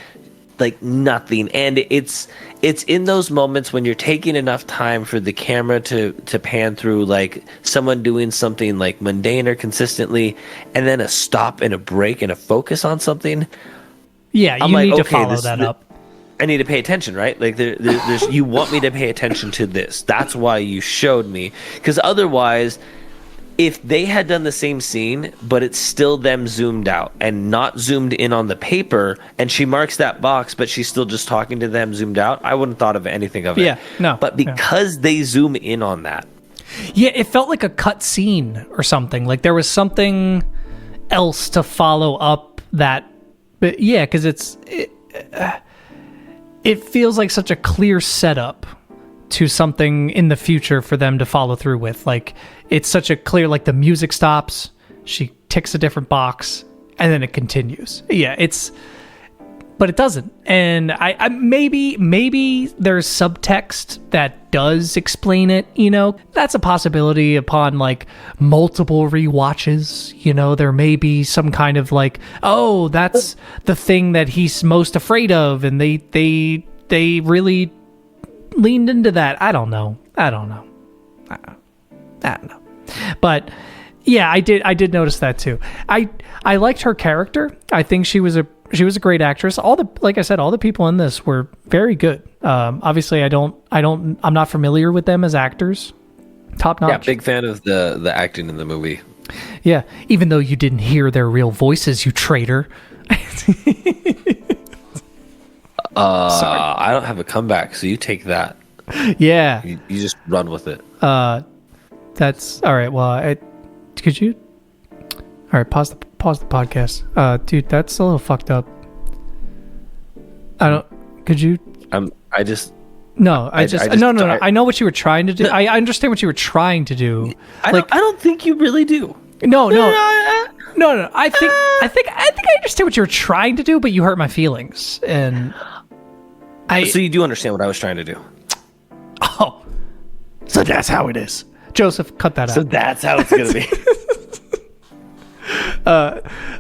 nothing. And it's in those moments when you're taking enough time for the camera to pan through like someone doing something like mundane or consistently, and then a stop and a break and a focus on something. Yeah, you need to follow that up. I need to pay attention, right? Like there's you want me to pay attention to this. That's why you showed me. Because otherwise, if they had done the same scene, but it's still them zoomed out and not zoomed in on the paper, and she marks that box, but she's still just talking to them zoomed out, I wouldn't have thought of anything of it. Yeah, no. But because they zoom in on that. Yeah, it felt like a cut scene or something. Like there was something else to follow up that. But yeah, because it feels like such a clear setup to something in the future for them to follow through with. Like it's such a clear, like the music stops, she ticks a different box, and then it continues. Yeah, but it doesn't. And I maybe there's subtext that does explain it, you know. That's a possibility upon like multiple rewatches, you know. There may be some kind of like, oh, that's the thing that he's most afraid of, and they really leaned into that. I don't know. But yeah, I did notice that too. I liked her character. I think she was a great actress. Like I said, all the people in this were very good. Obviously I'm not familiar with them as actors. Top notch. Yeah, big fan of the acting in the movie. Yeah, even though you didn't hear their real voices, you traitor. I don't have a comeback, so you take that. Yeah. You just run with it. That's all right. Well, could you? All right, pause the podcast. Dude, that's a little fucked up. Could you? No. No. I know what you were trying to do. I understand what you were trying to do. I don't think you really do. No. I think I understand what you were trying to do, but you hurt my feelings, and So you do understand what I was trying to do. Oh, so that's how it is. Joseph, cut that out. So that's how it's gonna be.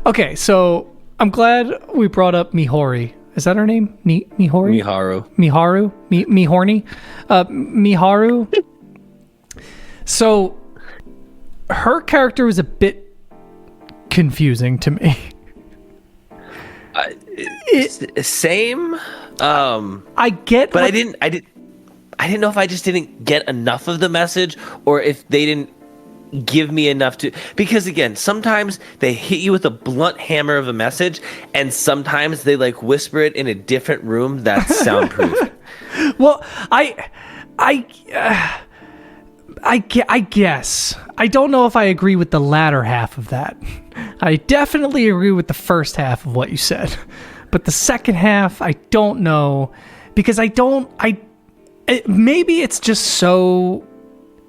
Okay, so I'm glad we brought up Mihori. Is that her name? Mihori? Miharu. Mihorny? Miharu. So her character was a bit confusing to me. Same. I get, but I didn't know if I just didn't get enough of the message, or if they didn't give me enough to, because again, sometimes they hit you with a blunt hammer of a message, and sometimes they like whisper it in a different room that's soundproof. Well, I guess I don't know if I agree with the latter half of that. I definitely agree with the first half of what you said, but the second half I don't know, because maybe it's just so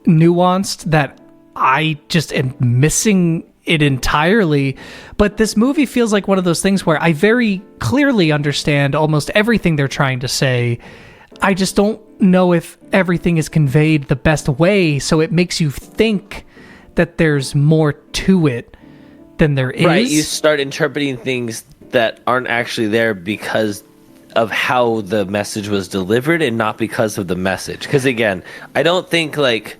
nuanced that I just am missing it entirely. But this movie feels like one of those things where I very clearly understand almost everything they're trying to say. I just don't know if everything is conveyed the best way, so it makes you think that there's more to it than there is. Right, you start interpreting things that aren't actually there because of how the message was delivered, and not because of the message. Because again, I don't think like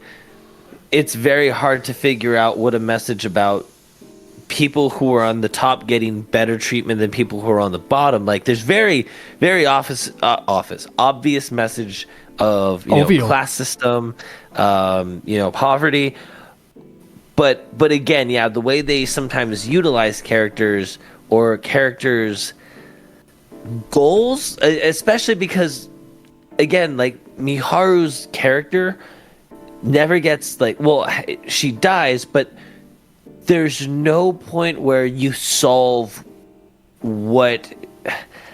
it's very hard to figure out what a message about people who are on the top getting better treatment than people who are on the bottom. Like there's very, very obvious message of class system, poverty. But again, yeah, the way they sometimes utilize characters or characters' goals, especially because, again, like Miharu's character never gets she dies, but there's no point where you solve what.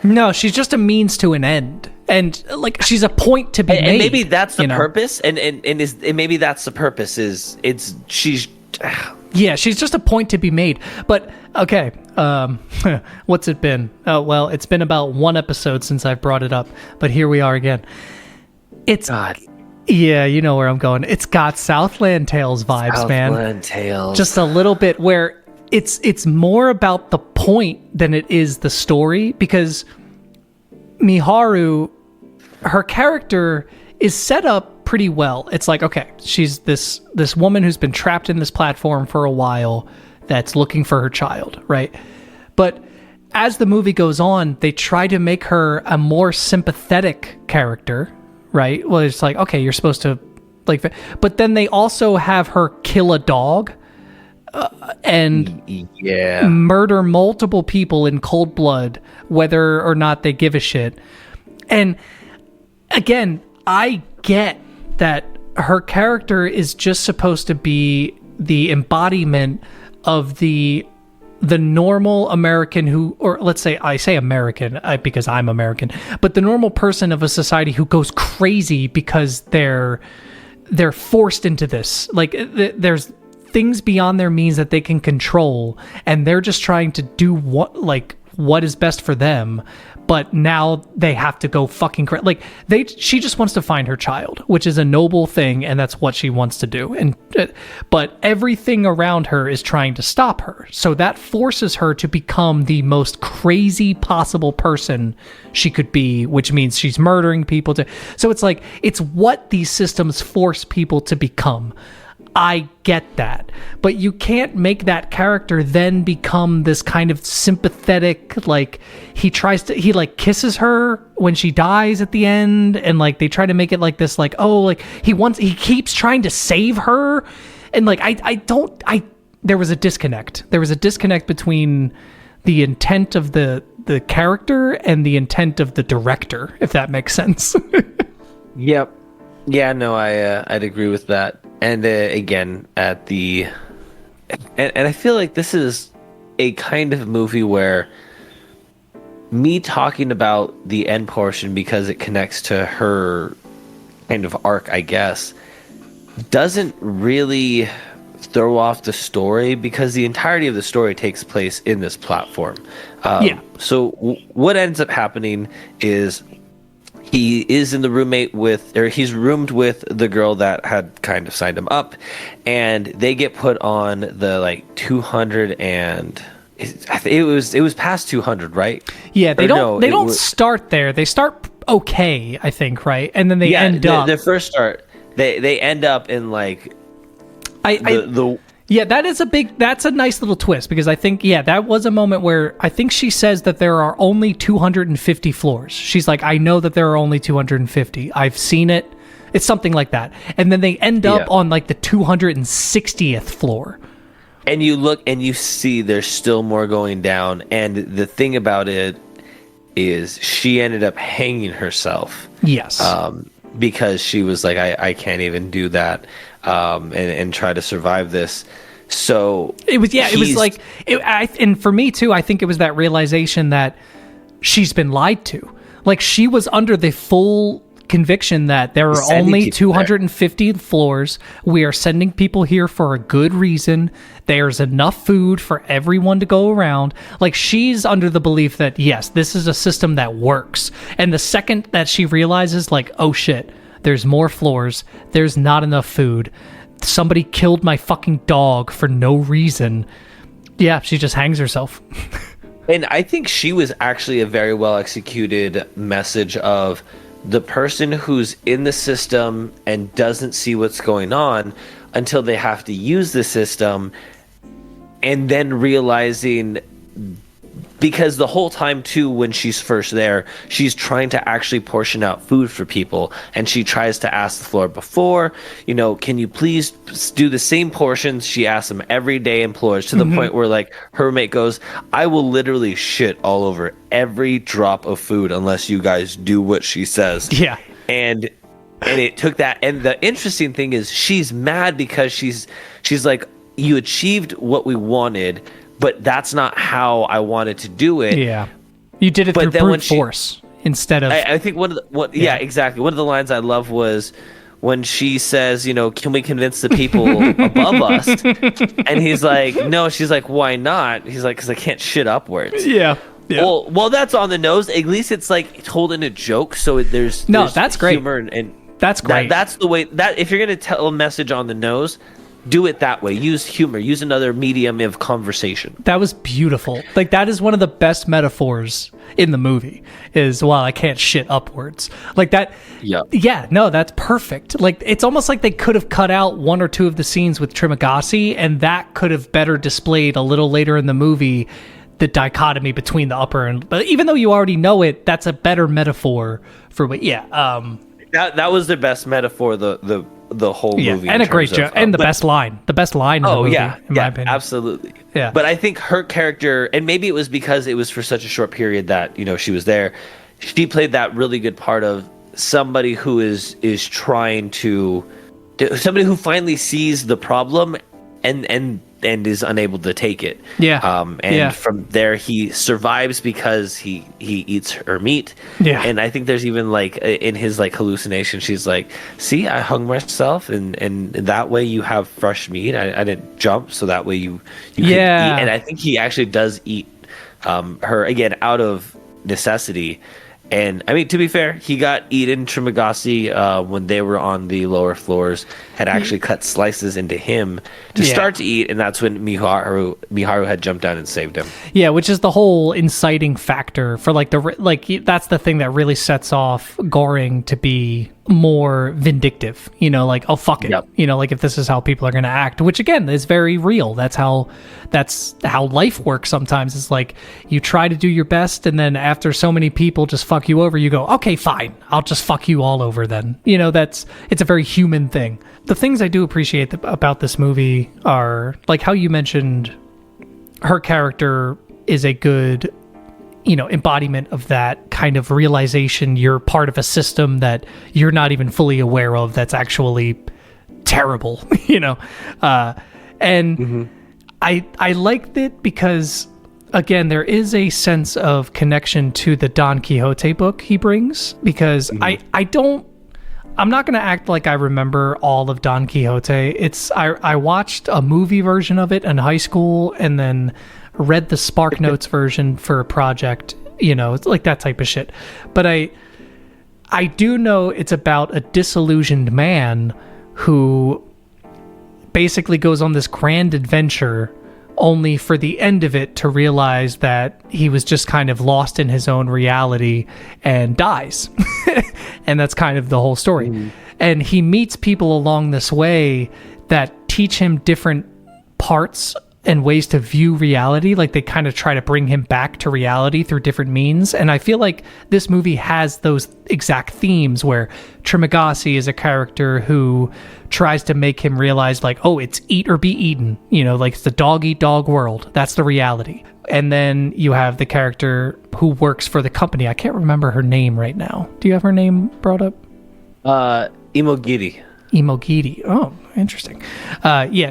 No, she's just a means to an end, and like she's a point to be made. And maybe that's the purpose, and maybe that's the purpose. She's just a point to be made. But okay, what's it been? Oh well, it's been about one episode since I've brought it up, but here we are again. It's God. Yeah, you know where I'm going. It's got Southland Tales vibes, man. Southland Tales. Just a little bit, where it's more about the point than it is the story, because Miharu, her character is set up pretty well. It's like, okay, she's this woman who's been trapped in this platform for a while that's looking for her child, right? But as the movie goes on, they try to make her a more sympathetic character, right? Well, it's like, okay, you're supposed to but then they also have her kill a dog and murder multiple people in cold blood, whether or not they give a shit. And again, I get that her character is just supposed to be the embodiment of the normal American who, or let's say, I say American because I'm American, but the normal person of a society who goes crazy because they're forced into this. Like there's things beyond their means that they can control, and they're just trying to do what is best for them. But now they have to go fucking crazy. She just wants to find her child, which is a noble thing, and that's what she wants to do. And but everything around her is trying to stop her. So that forces her to become the most crazy possible person she could be, which means she's murdering people. So it's like, it's what these systems force people to become. I get that, but you can't make that character then become this kind of sympathetic, he kisses her when she dies at the end, and they try to make it like this, he keeps trying to save her, and there was a disconnect. There was a disconnect between the intent of the character and the intent of the director, if that makes sense. Yep. Yeah, no, I'd agree with that. And again, and I feel like this is a kind of movie where me talking about the end portion, because it connects to her kind of arc, I guess, doesn't really throw off the story, because the entirety of the story takes place in this platform. So what ends up happening is he is in the he's roomed with the girl that had kind of signed him up, and they get put on the 200, and it was past 200, right? Yeah, they don't start there. They start okay, I think, right? And then they end up. The first start, they end up in Yeah, that's a nice little twist, because I think, that was a moment where I think she says that there are only 250 floors. She's like, I know that there are only 250. I've seen it. It's something like that. And then they end up on like the 260th floor. And you look and you see there's still more going down. And the thing about it is she ended up hanging herself. Yes. Because she was like, I can't even do that. And try to survive this. So it was like, and for me too, I think it was that realization that she's been lied to. Like, she was under the full conviction that there are only 250 floors. We are sending people here for a good reason. There's enough food for everyone to go around. Like, she's under the belief that, yes, this is a system that works. And the second that she realizes, like, oh shit, there's more floors, there's not enough food, somebody killed my fucking dog for no reason, she just hangs herself. And I think she was actually a very well executed message of the person who's in the system and doesn't see what's going on until they have to use the system, and then realizing, because the whole time too, when she's first there, she's trying to actually portion out food for people, and she tries to ask the floor before, can you please do the same portions? She asks them every day, implores, to the point where, like, her roommate goes, I will literally shit all over every drop of food unless you guys do what she says. Yeah. And it took that. And the interesting thing is, she's mad because she's like, you achieved what we wanted, but that's not how I wanted to do it. Yeah. You did it through brute force instead of... I think exactly. One of the lines I love was when she says, can we convince the people above us? And he's like, no. She's like, why not? He's like, because I can't shit upwards. Yeah. Well, that's on the nose. At least it's like told in a joke, so there's that's great. Humor and that's great. That's the way that if you're going to tell a message on the nose, do it that way. Use humor. Use another medium of conversation. That was beautiful. Like, that is one of the best metaphors in the movie, is, well, I can't shit upwards. Like that. Yeah, no, that's perfect. Like, it's almost like they could have cut out one or two of the scenes with Trimagasi, and that could have better displayed a little later in the movie the dichotomy between the upper and... But even though you already know it, that's a better metaphor for what... That was the best metaphor, the whole movie, and a great joke, and the best line in the movie, in my opinion. Absolutely. Yeah, but I think her character, and maybe it was because it was for such a short period that she was there, she played that really good part of somebody who is trying to, somebody who finally sees the problem and is unable to take it. From there he survives because he eats her meat. And I think there's even, like, in his, like, hallucination, she's like, see, I hung myself, and that way you have fresh meat. I didn't jump, so that way you can eat. And I think he actually does eat her, again, out of necessity. And I mean, to be fair, he got eaten. Trimagasi, when they were on the lower floors, had actually cut slices into him to start to eat, and that's when Miharu had jumped down and saved him. Yeah, which is the whole inciting factor for that's the thing that really sets off Goring to be more vindictive. Like, oh, fuck it. Yep. Like, if this is how people are going to act, which again is very real. That's how life works sometimes. It's like, you try to do your best, and then after so many people just fuck you over, you go, okay, fine, I'll just fuck you all over then. It's a very human thing. The things I do appreciate about this movie are, like, how you mentioned her character is a good embodiment of that kind of realization you're part of a system that you're not even fully aware of, that's actually terrible. I liked it because, again, there is a sense of connection to the Don Quixote book he brings, because I'm not going to act like I remember all of Don Quixote. I watched a movie version of it in high school, and then read the Spark Notes version for a project, it's like that type of shit. But I do know it's about a disillusioned man who basically goes on this grand adventure, only for the end of it to realize that he was just kind of lost in his own reality and dies. And that's kind of the whole story. And he meets people along this way that teach him different parts and ways to view reality. Like they kind of try to bring him back to reality through different means. And I feel like this movie has those exact themes where Trimagasi is a character who tries to make him realize like, oh, it's eat or be eaten. You know, like it's the dog eat dog world. That's the reality. And then you have the character who works for the company. I can't remember her name right now. Do you have her name brought up? Imogiri. Imogiri. Oh, interesting. Yeah,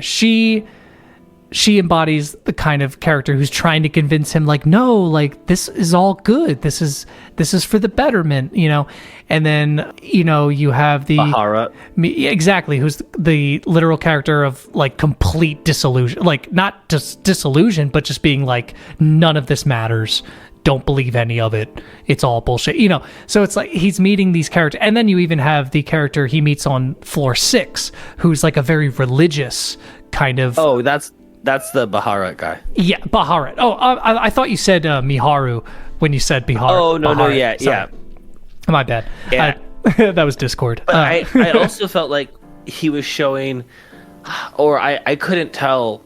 she embodies the kind of character who's trying to convince him like, no, like this is all good. This is for the betterment, you know? And then, you know, you have the Baharat. Exactly. Who's the literal character of like complete disillusion, like not just disillusion, but just being like, none of this matters. Don't believe any of it. It's all bullshit, you know? So it's like he's meeting these characters. And then you even have the character he meets on floor 6, who's like a very religious kind of. Oh, that's the Baharat guy. Yeah, Baharat. Oh, I thought you said Miharu when you said Bihar. Oh, no, Baharat. yeah, Sorry. yeah. My bad. Yeah. That was Discord. But I also felt like he was showing, or I couldn't tell,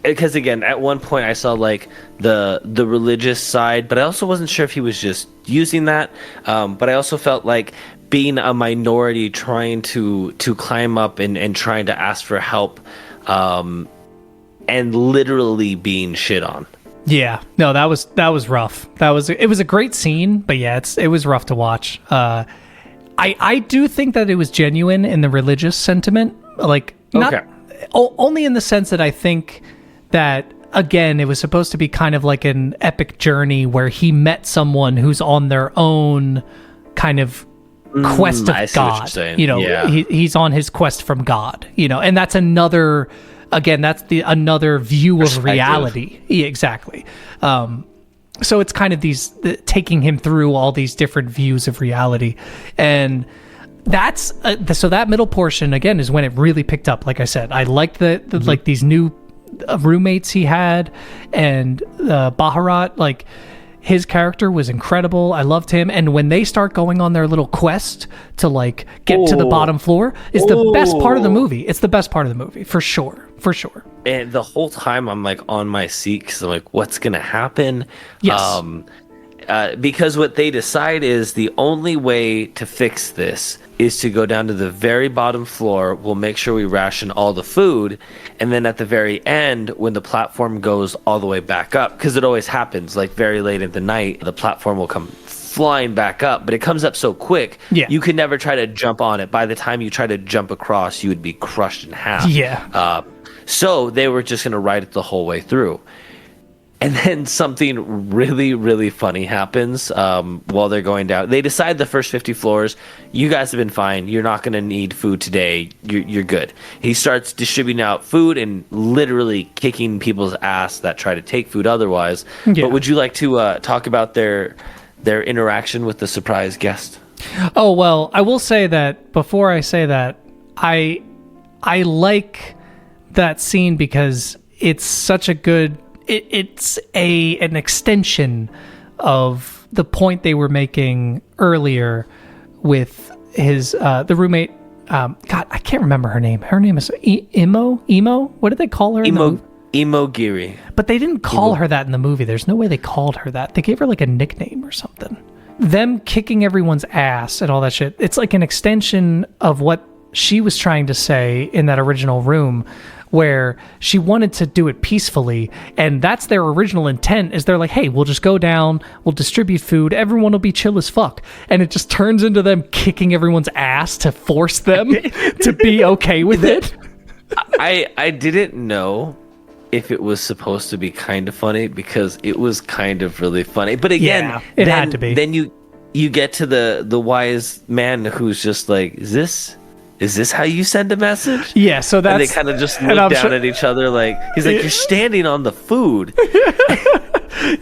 because again, at one point I saw like the religious side, but I also wasn't sure if he was just using that. But I also felt like being a minority trying to climb up and trying to ask for help, and literally being shit on. Yeah, no, that was rough. It was a great scene, but yeah, it was rough to watch. I do think that it was genuine in the religious sentiment, like not only in the sense that I think that again it was supposed to be kind of like an epic journey where he met someone who's on their own kind of quest of God. You know, yeah. He's on his quest from God. You know, and that's another. Again, that's another view of reality. Yeah, exactly. So it's kind of taking him through all these different views of reality. And that's so that middle portion, again, is when it really picked up. Like I said, I liked like these new roommates he had, and Baharat, like his character was incredible. I loved him. And when they start going on their little quest to like get to the bottom floor is the best part of the movie. It's the best part of the movie for sure. For sure. And the whole time I'm like on my seat because I'm like, what's going to happen? Yes. Because what they decide is the only way to fix this is to go down to the very bottom floor. We'll make sure we ration all the food. And then at the very end, when the platform goes all the way back up, because it always happens, like very late at the night, the platform will come flying back up, but it comes up so quick, you could never try to jump on it. By the time you try to jump across, you would be crushed in half. Yeah. So they were just going to ride it the whole way through. And then something really, really funny happens while they're going down. They decide the first 50 floors, you guys have been fine. You're not going to need food today. You're good. He starts distributing out food and literally kicking people's ass that try to take food otherwise. Yeah. But would you like to talk about their interaction with the surprise guest? Oh, well, I will say that before I say that, I like that scene because it's such a good... It's an extension of the point they were making earlier with his the roommate. God, I can't remember her name. Her name is Emo. What did they call her? Imogiri. But they didn't call her that in the movie. There's no way they called her that. They gave her like a nickname or something. Them kicking everyone's ass and all that shit. It's like an extension of what she was trying to say in that original room, where she wanted to do it peacefully, and that's their original intent. Is they're like, hey, we'll just go down, we'll distribute food, everyone will be chill as fuck, and it just turns into them kicking everyone's ass to force them to be okay with it. I didn't know if it was supposed to be kind of funny, because it was kind of really funny, but again, it had to be. Then you get to the wise man who's just like, is this how you send a message? Yeah, so that's... And they kind of just look down at each other like... He's like, you're standing on the food.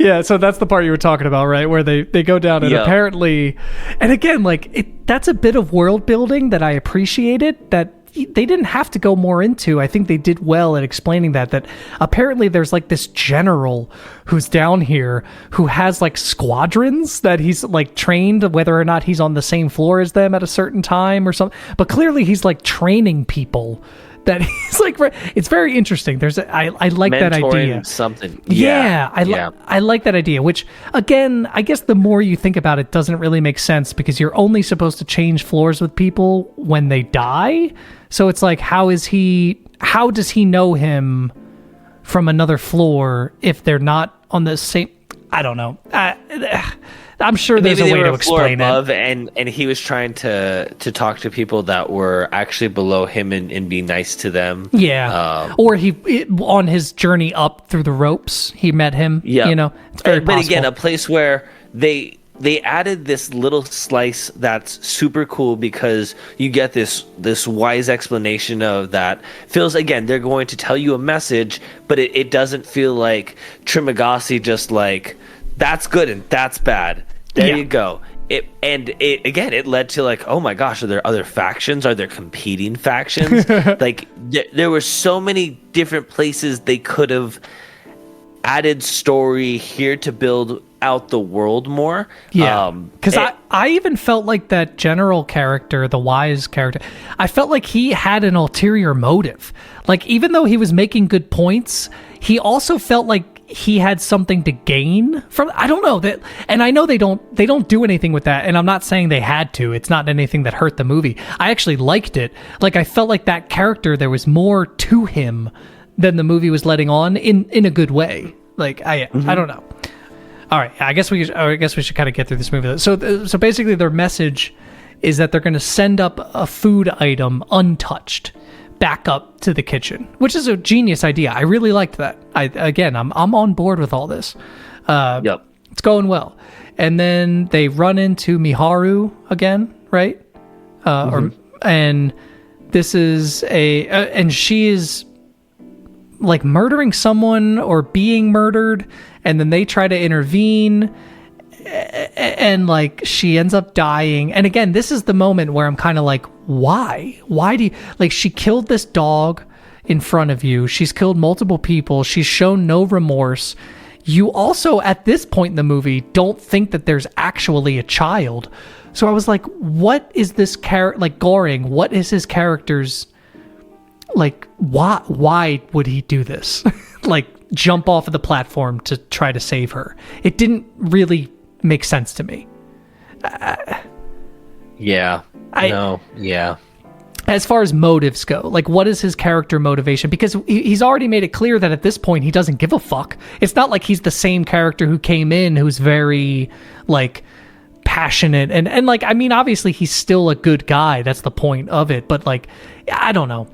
Yeah, so that's the part you were talking about, right? Where they go down and apparently... And again, like, that's a bit of world building that I appreciated, that they didn't have to go more into. I think they did well at explaining that apparently there's like this general who's down here who has like squadrons that he's like trained, whether or not he's on the same floor as them at a certain time or something. But clearly he's like training people that he's like, it's very interesting. I like that idea. Something. Yeah, I like that idea, which again, I guess the more you think about it, doesn't really make sense because you're only supposed to change floors with people when they die. So it's like, how does he know him from another floor if they're not on the same? I don't know. I'm sure there's a way to explain it. And he was trying to talk to people that were actually below him and be nice to them. Yeah. Or on his journey up through the ropes, he met him. Yeah. You know, it's very possible. But again, a place where they added this little slice that's super cool because you get this wise explanation of that. Feels, again, they're going to tell you a message, but it doesn't feel like Trimagasi just like, that's good and that's bad. There you go. It led to like, oh my gosh, are there other factions? Are there competing factions? Like there were so many different places they could have added story here to build out the world more. Yeah, because I even felt like that general character, the wise character, I felt like he had an ulterior motive. Like even though he was making good points, he also felt like he had something to gain from. I don't know that, and I know they don't do anything with that. And I'm not saying they had to. It's not anything that hurt the movie. I actually liked it. Like I felt like that character, there was more to him than the movie was letting on in a good way. Like I don't know. All right, I guess we should kind of get through this movie. So basically, their message is that they're going to send up a food item untouched back up to the kitchen, which is a genius idea. I really liked that. I'm on board with all this. Yep, it's going well. And then they run into Miharu again, right? And this is and she is like murdering someone or being murdered, and then they try to intervene, and like she ends up dying. And again, this is the moment where I'm kind of like, why do you, like, she killed this dog in front of you, she's killed multiple people, she's shown no remorse. You also at this point in the movie don't think that there's actually a child. So I was like, what is this like Goring, what is his character's, like, why would he do this? Like jump off of the platform to try to save her. It didn't really make sense to me. Yeah. As far as motives go, like what is his character motivation? Because he's already made it clear that at this point he doesn't give a fuck. It's not like he's the same character who came in who's very like passionate and like, I mean, obviously he's still a good guy. That's the point of it. But like, I don't know.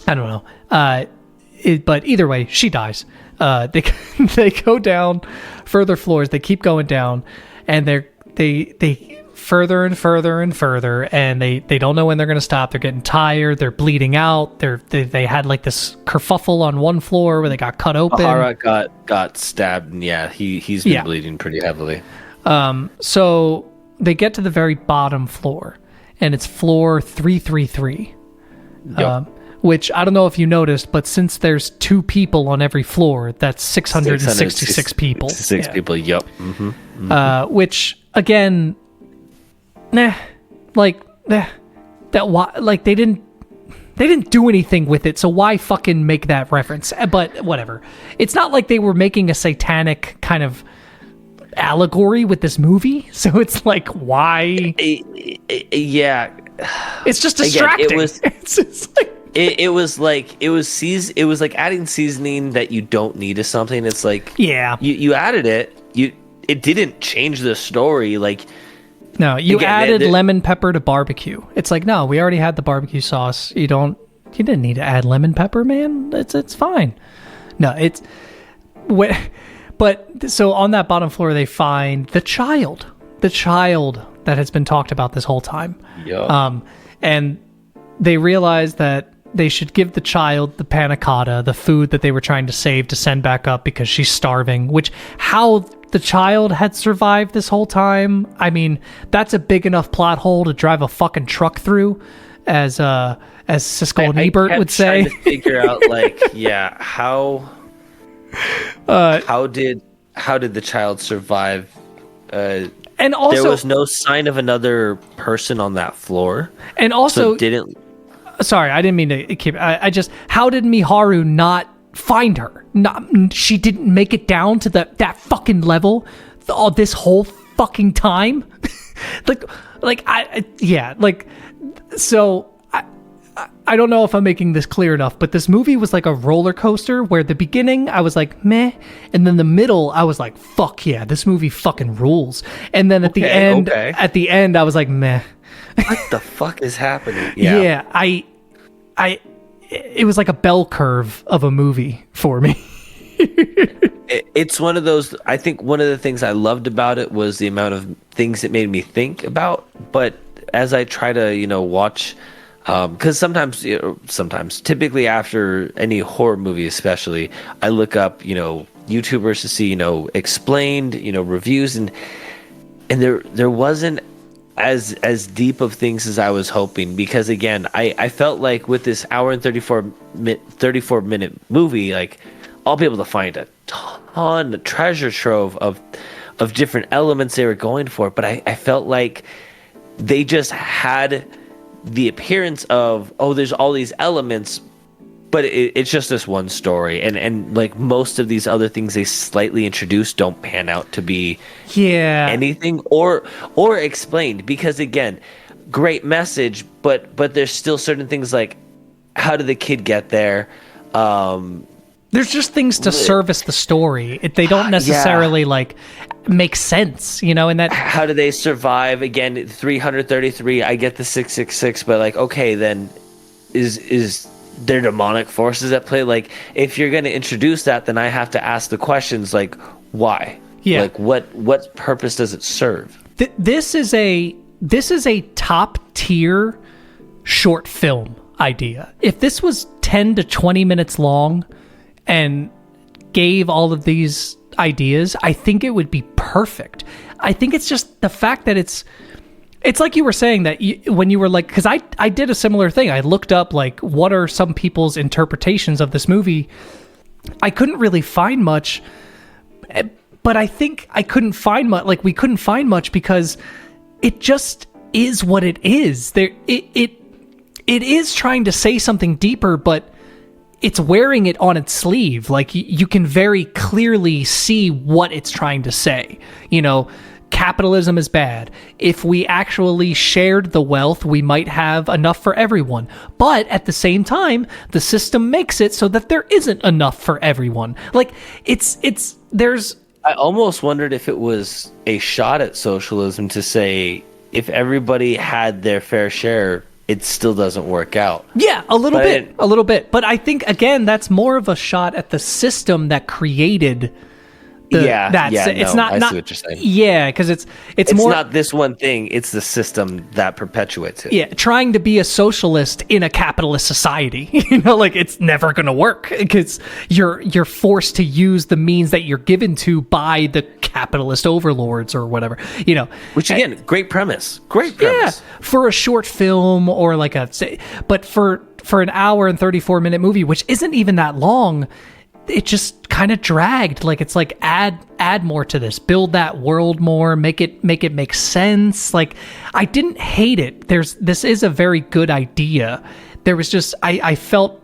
But either way, she dies. They go down further floors. They keep going down, and they further and further and further, and they don't know when they're going to stop. They're getting tired. They're bleeding out. They had like this kerfuffle on one floor where they got cut open. Ahara got stabbed, and he's been bleeding pretty heavily. So they get to the very bottom floor, and it's floor 333. Yep. Which I don't know if you noticed, but since there's 2 people on every floor, that's 666 people. 6 people, yep. Mm-hmm. Mm-hmm. Which again, that why, like they didn't do anything with it, so why fucking make that reference? But whatever. It's not like they were making a satanic kind of allegory with this movie, so it's like, why? Yeah, it's just distracting. Again, it was like adding seasoning that you don't need to something. It's like, yeah, you added it. It didn't change the story. Like, no, you added lemon pepper to barbecue. It's like, no, we already had the barbecue sauce. You didn't need to add lemon pepper, man. It's fine. No, but so on that bottom floor they find the child that has been talked about this whole time. Yeah. And they realize that they should give the child the panna cotta, the food that they were trying to save to send back up because she's starving, which how the child had survived this whole time. I mean, that's a big enough plot hole to drive a fucking truck through, as Siskel and Ebert would say. Trying to figure out, like, yeah, how did the child survive? And also, there was no sign of another person on that floor. And also, so didn't. sorry, I didn't mean to keep. I just, how did Miharu not find her? She didn't make it down to that fucking level all this whole fucking time. So I don't know if I'm making this clear enough, but this movie was like a roller coaster where the beginning I was like meh, and then the middle I was like fuck yeah, this movie fucking rules, and then at the end I was like meh. What the fuck is happening? Yeah, it was like a bell curve of a movie for me. It's one of those. I think one of the things I loved about it was the amount of things it made me think about. But as I try to, watch, because sometimes, typically after any horror movie, especially, I look up, YouTubers to see, explained, reviews, and there wasn't as deep of things as I was hoping, because again, I felt like with this hour and 34 minute movie, like I'll be able to find a ton, a treasure trove of different elements they were going for, but I felt like they just had the appearance of, there's all these elements, but it's just this one story, and like most of these other things they slightly introduced don't pan out to be anything or explained, because again, great message, but there's still certain things like, how did the kid get there? There's just things to service the story. They don't necessarily like make sense, and that. How do they survive? Again, 333. I get the 666, but like, okay, then is there demonic forces at play? Like, if you're going to introduce that, then I have to ask the questions like, why? Yeah. Like, what purpose does it serve? This is a top tier short film idea. If this was 10 to 20 minutes long and gave all of these ideas, I think it would be perfect. I think it's just the fact that it's like you were saying that when you were like, because I did a similar thing. I looked up like, what are some people's interpretations of this movie? I couldn't really find much, but I think I couldn't find much. Like, we couldn't find much because it just is what it is. It is trying to say something deeper, but it's wearing it on its sleeve. Like, you can very clearly see what it's trying to say. Capitalism is bad. If we actually shared the wealth, we might have enough for everyone. But at the same time, the system makes it so that there isn't enough for everyone. Like, there's... I almost wondered if it was a shot at socialism to say, if everybody had their fair share, it still doesn't work out. Yeah, a little bit. But I think, again, that's more of a shot at the system that created... it's not. I see what you're saying. Yeah, because it's more not this one thing. It's the system that perpetuates it. Yeah, trying to be a socialist in a capitalist society. Like, it's never going to work because you're forced to use the means that you're given to by the capitalist overlords or whatever. Which again, great premise. Great premise. Yeah, for a short film or like but for an hour and 34-minute movie, which isn't even that long. It just kind of dragged. Like, it's like add more to this, build that world more, make it make sense. Like, I didn't hate it. This is a very good idea. There was just I felt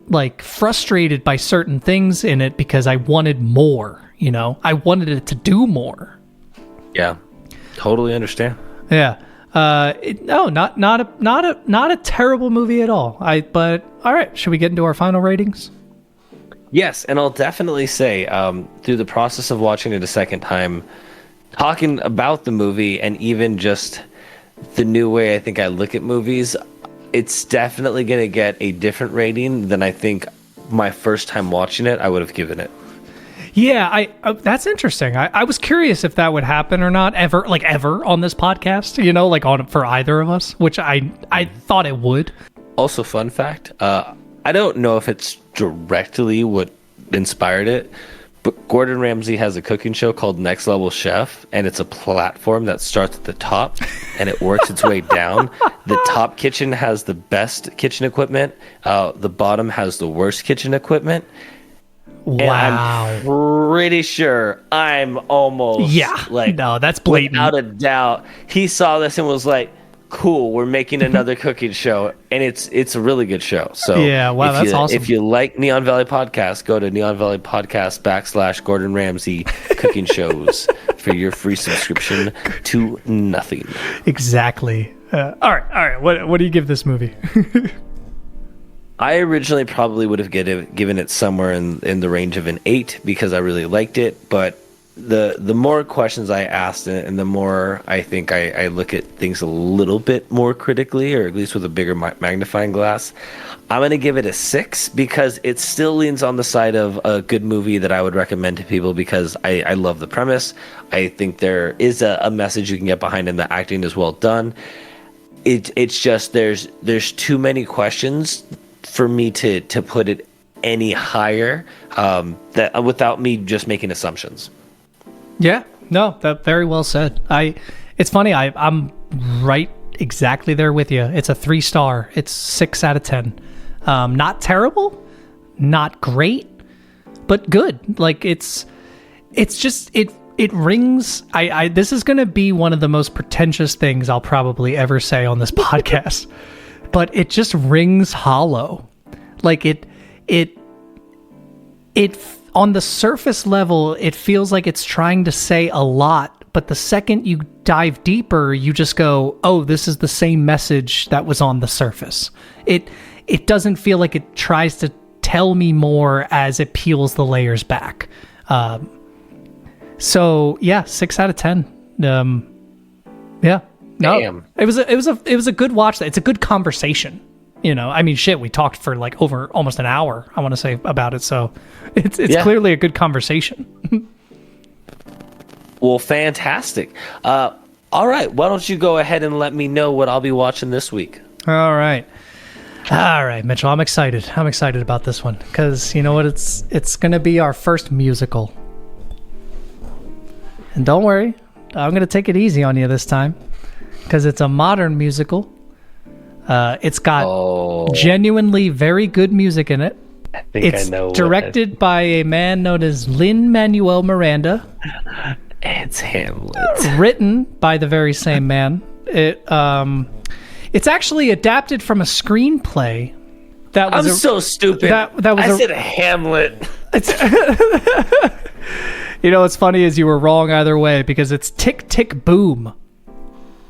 like frustrated by certain things in it because I wanted more. I wanted it to do more. Yeah, totally understand. Yeah. Not a terrible movie at all. But all right, should we get into our final ratings? Yes, and I'll definitely say, through the process of watching it a second time, talking about the movie and even just the new way I think I look at movies, it's definitely going to get a different rating than I think my first time watching it I would have given it. Yeah, that's interesting. I was curious if that would happen or not ever on this podcast, for either of us, which I thought it would. Also, fun fact, I don't know if it's directly what inspired it, but Gordon Ramsay has a cooking show called Next Level Chef, and it's a platform that starts at the top and it works its way down. The top kitchen has the best kitchen equipment. The bottom has the worst kitchen equipment. Wow. And I'm pretty sure I'm almost no, that's blatant. Without a doubt, he saw this and was like, cool, we're making another cooking show, and it's a really good show. So Yeah, wow, that's awesome. If you like Neon Valley Podcast, go to Neon Valley Podcast / Gordon Ramsay cooking shows for your free subscription to nothing. Exactly. All right. What do you give this movie? I originally probably would have given it somewhere in the range of an 8 because I really liked it, but the more questions I asked and the more I think I look at things a little bit more critically, or at least with a bigger magnifying glass, I'm going to give it a 6 because it still leans on the side of a good movie that I would recommend to people because I love the premise. I think there is a message you can get behind, and the acting is well done. It's just there's too many questions for me to put it any higher that without me just making assumptions. Yeah, no, that very well said. It's funny. I'm right exactly there with you. It's a 3-star. It's 6 out of 10. Not terrible, not great, but good. Like it's just it rings. This is going to be one of the most pretentious things I'll probably ever say on this podcast, but it just rings hollow. Like it on the surface level, it feels like it's trying to say a lot, but the second you dive deeper, you just go, oh, this is the same message that was on the surface. It doesn't feel like it tries to tell me more as it peels the layers back. So yeah, 6 out of 10. Yeah. No, Damn. it was a good watch. It's a good conversation. You know, I mean, shit, we talked for like over almost an hour, I want to say, about it. So it's clearly a good conversation. Well, fantastic. All right. Why don't you go ahead and let me know what I'll be watching this week? All right, Mitchell, I'm excited. I'm excited about this one because you know what? It's going to be our first musical. And don't worry, I'm going to take it easy on you this time because it's a modern musical. It's got genuinely very good music in it. I think I know. It's directed by a man known as Lin-Manuel Miranda. It's Hamlet. Written by the very same man. It's actually adapted from a screenplay. I'm so stupid. I said Hamlet. You know what's funny is you were wrong either way because it's Tick Tick Boom.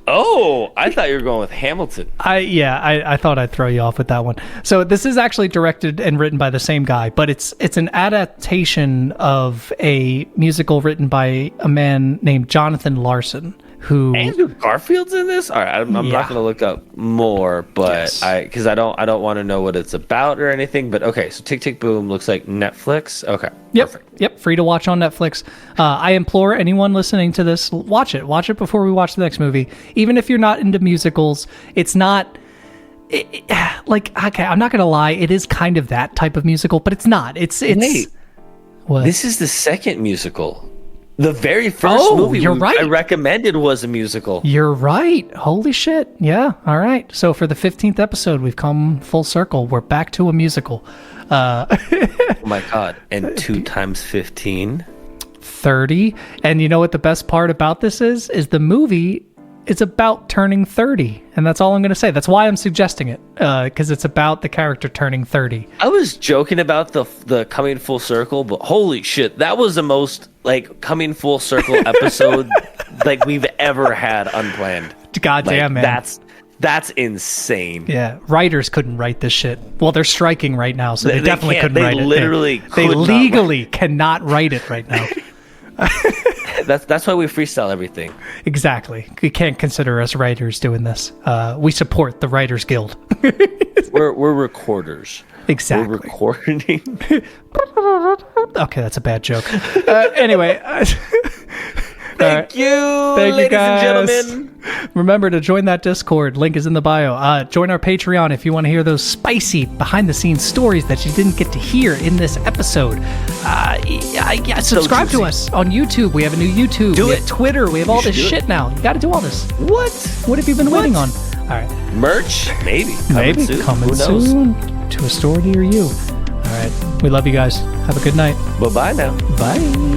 Oh, I thought you were going with Hamilton. I thought I'd throw you off with that one. So this is actually directed and written by the same guy, but it's an adaptation of a musical written by a man named Jonathan Larson, who Andrew Garfield's in this. All right, I'm not going to look up more, but because I don't want to know what it's about or anything. But okay, so Tick Tick Boom looks like Netflix. Okay, perfect. Yep, free to watch on Netflix. I implore anyone listening to this, watch it before we watch the next movie. Even if you're not into musicals, it's not okay. I'm not going to lie, it is kind of that type of musical, but it's not. It's Wait, what? This is the second musical. The very first movie I recommended was a musical. You're right. Holy shit. Yeah. All right. So for the 15th episode, we've come full circle. We're back to a musical. Oh my God. And 2 times 15? 30. And you know what the best part about this is? Is the movie is about turning 30. And that's all I'm going to say. That's why I'm suggesting it. Because it's about the character turning 30. I was joking about the coming full circle, but holy shit, that was the most like coming full circle episode like we've ever had unplanned. Goddamn, like, man. That's insane. Yeah, writers couldn't write this shit. Well, they're striking right now, so they definitely couldn't write it. They legally cannot write it right now. That's why we freestyle everything. Exactly. We can't consider us writers doing this. We support the Writers Guild. We're recorders. Exactly. We're recording. Okay, that's a bad joke. Anyway. Thank you, ladies and gentlemen. Remember to join that Discord. Link is in the bio. Join our Patreon if you want to hear those spicy behind-the-scenes stories that you didn't get to hear in this episode. Subscribe to us on YouTube. We have a new YouTube. We have Twitter. We have all this shit now. You got to do all this. What have you been waiting on? All right. Merch? Maybe. Coming soon to a store near you. All right. We love you guys. Have a good night. Bye-bye now. Bye.